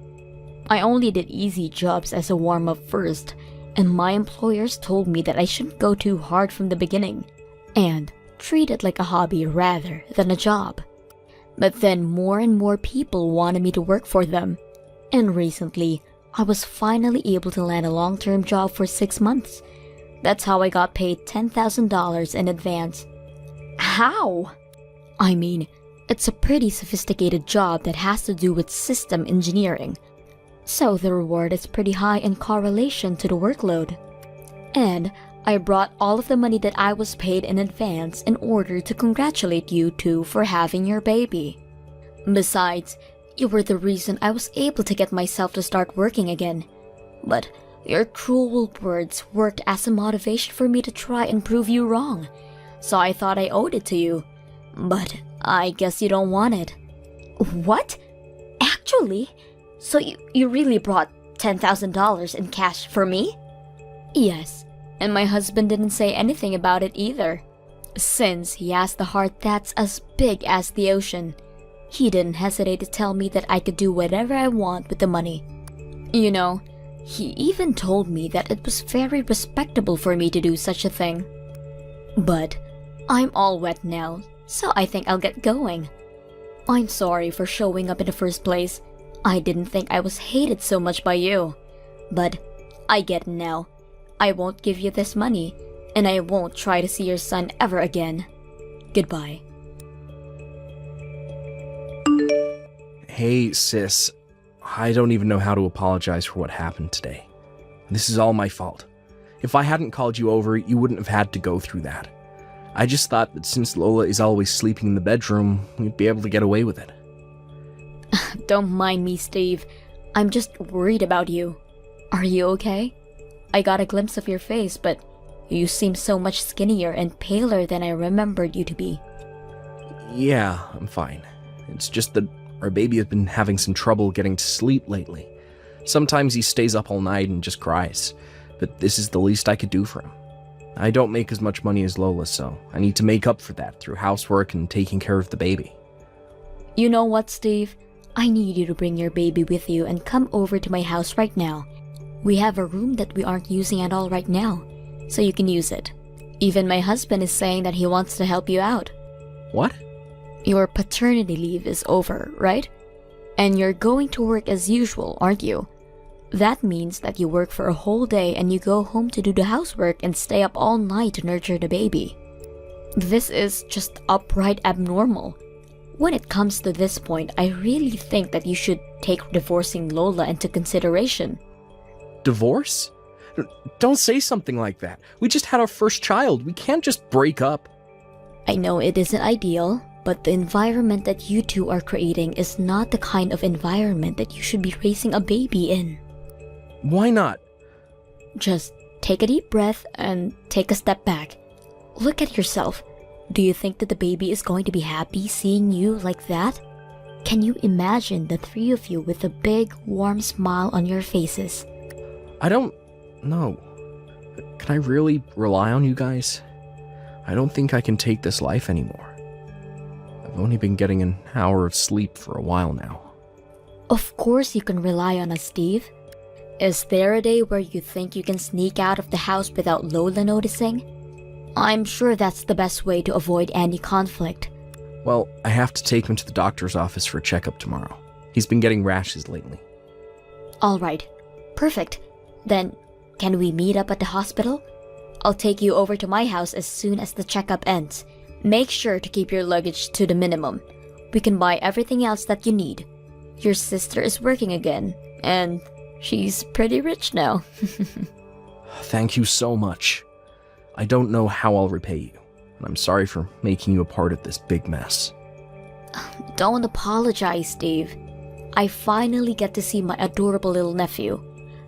I only did easy jobs as a warm-up first, and my employers told me that I shouldn't go too hard from the beginning, and treat it like a hobby rather than a job. But then more and more people wanted me to work for them, and recently, I was finally able to land a long-term job for 6 months. That's how I got paid $10,000 in advance. How? I mean, it's a pretty sophisticated job that has to do with system engineering, so the reward is pretty high in correlation to the workload. And I brought all of the money that I was paid in advance in order to congratulate you two for having your baby. Besides, you were the reason I was able to get myself to start working again. But your cruel words worked as a motivation for me to try and prove you wrong, so I thought I owed it to you. But I guess you don't want it. What? Actually? So you really brought $10,000 in cash for me? Yes, and my husband didn't say anything about it either. Since he has the heart that's as big as the ocean, he didn't hesitate to tell me that I could do whatever I want with the money. You know, he even told me that it was very respectable for me to do such a thing. But I'm all wet now, so I think I'll get going. I'm sorry for showing up in the first place. I didn't think I was hated so much by you. But I get it now. I won't give you this money, and I won't try to see your son ever again. Goodbye.
Hey, sis. I don't even know how to apologize for what happened today. This is all my fault. If I hadn't called you over, you wouldn't have had to go through that. I just thought that since Lola is always sleeping in the bedroom, we'd be able to get away with it.
Don't mind me, Steve. I'm just worried about you. Are you okay? I got a glimpse of your face, but you seem so much skinnier and paler than I remembered you to be.
Yeah, I'm fine. It's just that our baby has been having some trouble getting to sleep lately. Sometimes he stays up all night and just cries, but this is the least I could do for him. I don't make as much money as Lola, so I need to make up for that through housework and taking care of the baby.
You know what, Steve? I need you to bring your baby with you and come over to my house right now. We have a room that we aren't using at all right now, so you can use it. Even my husband is saying that he wants to help you out.
What?
Your paternity leave is over, right? And you're going to work as usual, aren't you? That means that you work for a whole day and you go home to do the housework and stay up all night to nurture the baby. This is just upright abnormal. When it comes to this point, I really think that you should take divorcing Lola into consideration.
Divorce? Don't say something like that. We just had our first child. We can't just break up.
I know it isn't ideal, but the environment that you two are creating is not the kind of environment that you should be raising a baby in.
Why not?
Just take a deep breath and take a step back. Look at yourself. Do you think that the baby is going to be happy seeing you like that? Can you imagine the three of you with a big, warm smile on your faces?
I don't know. Can I really rely on you guys? I don't think I can take this life anymore. I've only been getting an hour of sleep for a while now.
Of course you can rely on us, Steve. Is there a day where you think you can sneak out of the house without Lola noticing? I'm sure that's the best way to avoid any conflict.
Well, I have to take him to the doctor's office for a checkup tomorrow. He's been getting rashes lately.
Alright, perfect. Then, can we meet up at the hospital? I'll take you over to my house as soon as the checkup ends. Make sure to keep your luggage to the minimum. We can buy everything else that you need. Your sister is working again, and she's pretty rich now.
Thank you so much. I don't know how I'll repay you, and I'm sorry for making you a part of this big mess.
Don't apologize, Steve. I finally get to see my adorable little nephew,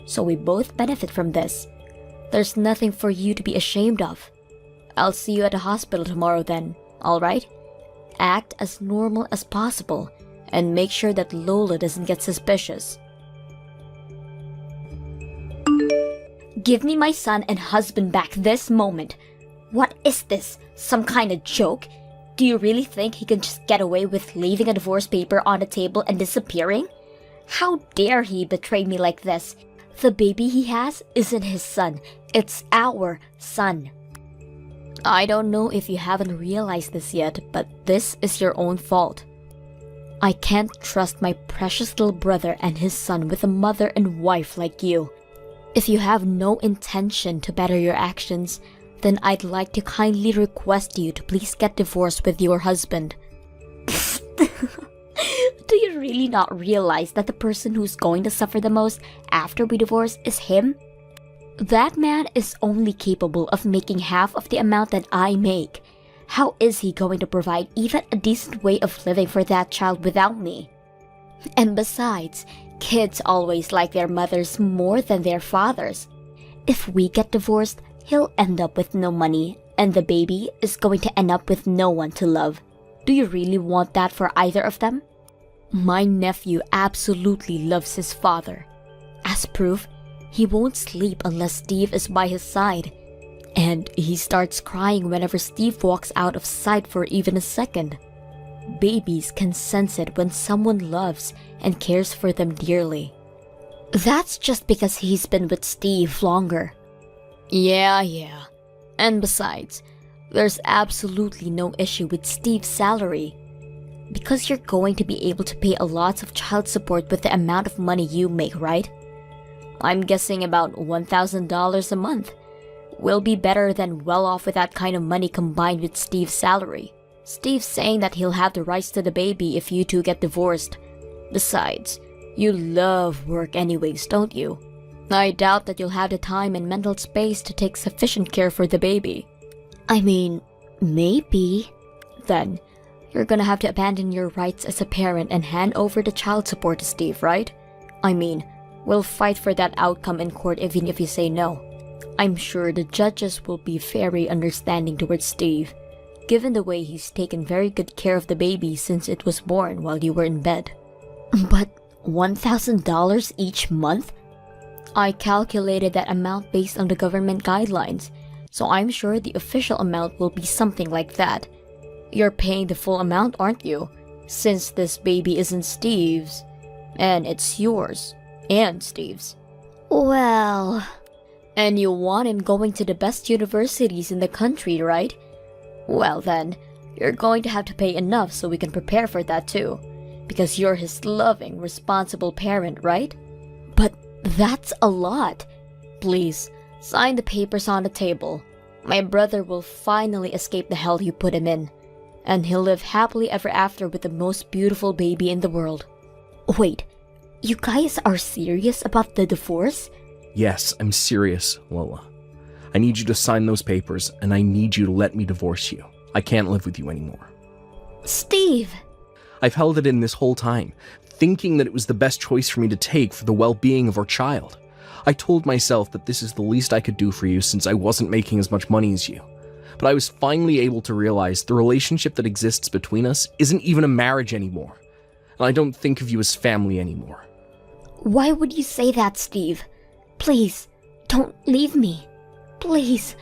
so we both benefit from this. There's nothing for you to be ashamed of. I'll see you at the hospital tomorrow then, alright? Act as normal as possible, and make sure that Lola doesn't get suspicious. Give me my son and husband back this moment. What is this? Some kind of joke? Do you really think he can just get away with leaving a divorce paper on the table and disappearing? How dare he betray me like this? The baby he has isn't his son. It's our son. I don't know if you haven't realized this yet, but this is your own fault. I can't trust my precious little brother and his son with a mother and wife like you. If you have no intention to better your actions, then I'd like to kindly request you to please get divorced with your husband. Do you really not realize that the person who's going to suffer the most after we divorce is him? That man is only capable of making half of the amount that I make. How is he going to provide even a decent way of living for that child without me? And besides, kids always like their mothers more than their fathers. If we get divorced, he'll end up with no money, and the baby is going to end up with no one to love. Do you really want that for either of them? My nephew absolutely loves his father. As proof, he won't sleep unless Steve is by his side. And he starts crying whenever Steve walks out of sight for even a second. Babies can sense it when someone loves and cares for them dearly. That's just because he's been with Steve longer. Yeah. And besides, there's absolutely no issue with Steve's salary. Because you're going to be able to pay a lot of child support with the amount of money you make, right? I'm guessing about $1,000 a month. Will be better than well off with that kind of money combined with Steve's salary. Steve's saying that he'll have the rights to the baby if you two get divorced. Besides, you love work anyways, don't you? I doubt that you'll have the time and mental space to take sufficient care for the baby. I mean, maybe. Then, you're gonna have to abandon your rights as a parent and hand over the child support to Steve, right? I mean, we'll fight for that outcome in court even if you say no. I'm sure the judges will be very understanding towards Steve, given the way he's taken very good care of the baby since it was born while you were in bed. But $1,000 each month? I calculated that amount based on the government guidelines, so I'm sure the official amount will be something like that. You're paying the full amount, aren't you? Since this baby isn't Steve's, and it's yours, and Steve's. Well... And you want him going to the best universities in the country, right? Well then, you're going to have to pay enough so we can prepare for that too. Because you're his loving, responsible parent, right? But that's a lot. Please, sign the papers on the table. My brother will finally escape the hell you put him in. And he'll live happily ever after with the most beautiful baby in the world. Wait, you guys are serious about the divorce?
Yes, I'm serious, Lola. I need you to sign those papers, and I need you to let me divorce you. I can't live with you anymore.
Steve!
I've held it in this whole time, thinking that it was the best choice for me to take for the well-being of our child. I told myself that this is the least I could do for you since I wasn't making as much money as you. But I was finally able to realize the relationship that exists between us isn't even a marriage anymore. And I don't think of you as family anymore.
Why would you say that, Steve? Please, don't leave me. Please.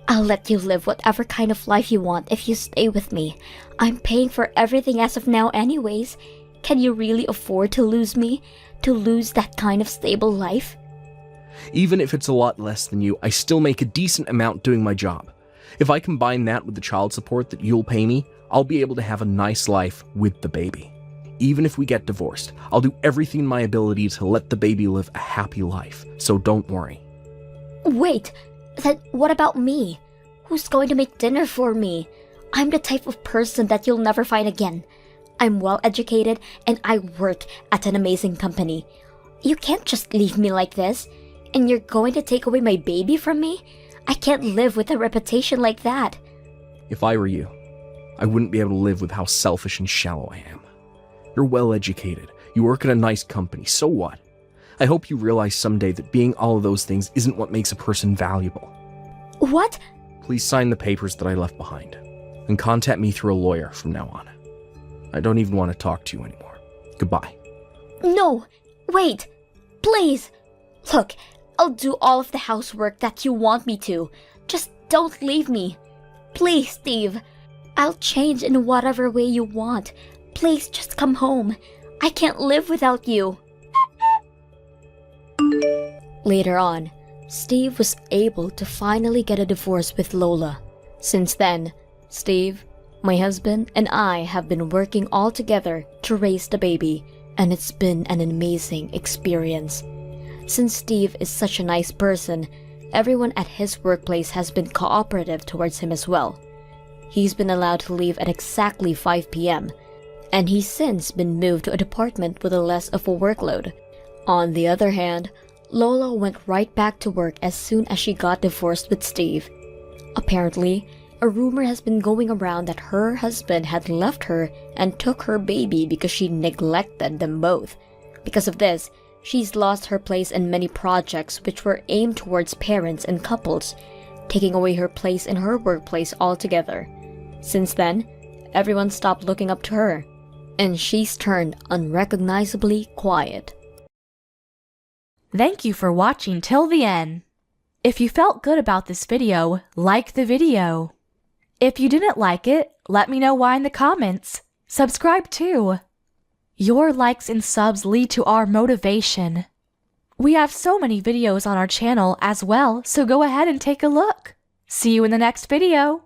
I'll let you live whatever kind of life you want if you stay with me. I'm paying for everything as of now anyways. Can you really afford to lose me? To lose that kind of stable life?
Even if it's a lot less than you, I still make a decent amount doing my job. If I combine that with the child support that you'll pay me, I'll be able to have a nice life with the baby. Even if we get divorced, I'll do everything in my ability to let the baby live a happy life, so don't worry.
Wait, then what about me? Who's going to make dinner for me? I'm the type of person that you'll never find again. I'm well educated and I work at an amazing company. You can't just leave me like this, and you're going to take away my baby from me? I can't live with a reputation like that.
If I were you, I wouldn't be able to live with how selfish and shallow I am. You're well educated, you work at a nice company, so what? I hope you realize someday that being all of those things isn't what makes a person valuable.
What?
Please sign the papers that I left behind, and contact me through a lawyer from now on. I don't even want to talk to you anymore. Goodbye.
No, wait, please. Look, I'll do all of the housework that you want me to. Just don't leave me. Please, Steve. I'll change in whatever way you want. Please just come home. I can't live without you. Later on, Steve was able to finally get a divorce with Lola. Since then, Steve, my husband, and I have been working all together to raise the baby, and it's been an amazing experience. Since Steve is such a nice person, everyone at his workplace has been cooperative towards him as well. He's been allowed to leave at exactly 5 p.m., and he's since been moved to a department with a less of a workload. On the other hand, Lola went right back to work as soon as she got divorced with Steve. Apparently, a rumor has been going around that her husband had left her and took her baby because she neglected them both. Because of this, she's lost her place in many projects which were aimed towards parents and couples, taking away her place in her workplace altogether. Since then, everyone stopped looking up to her, and she's turned unrecognizably quiet.
Thank you for watching till the end. If you felt good about this video, like the video. If you didn't like it, let me know why in the comments. Subscribe too. Your likes and subs lead to our motivation. We have so many videos on our channel as well, so go ahead and take a look. See you in the next video.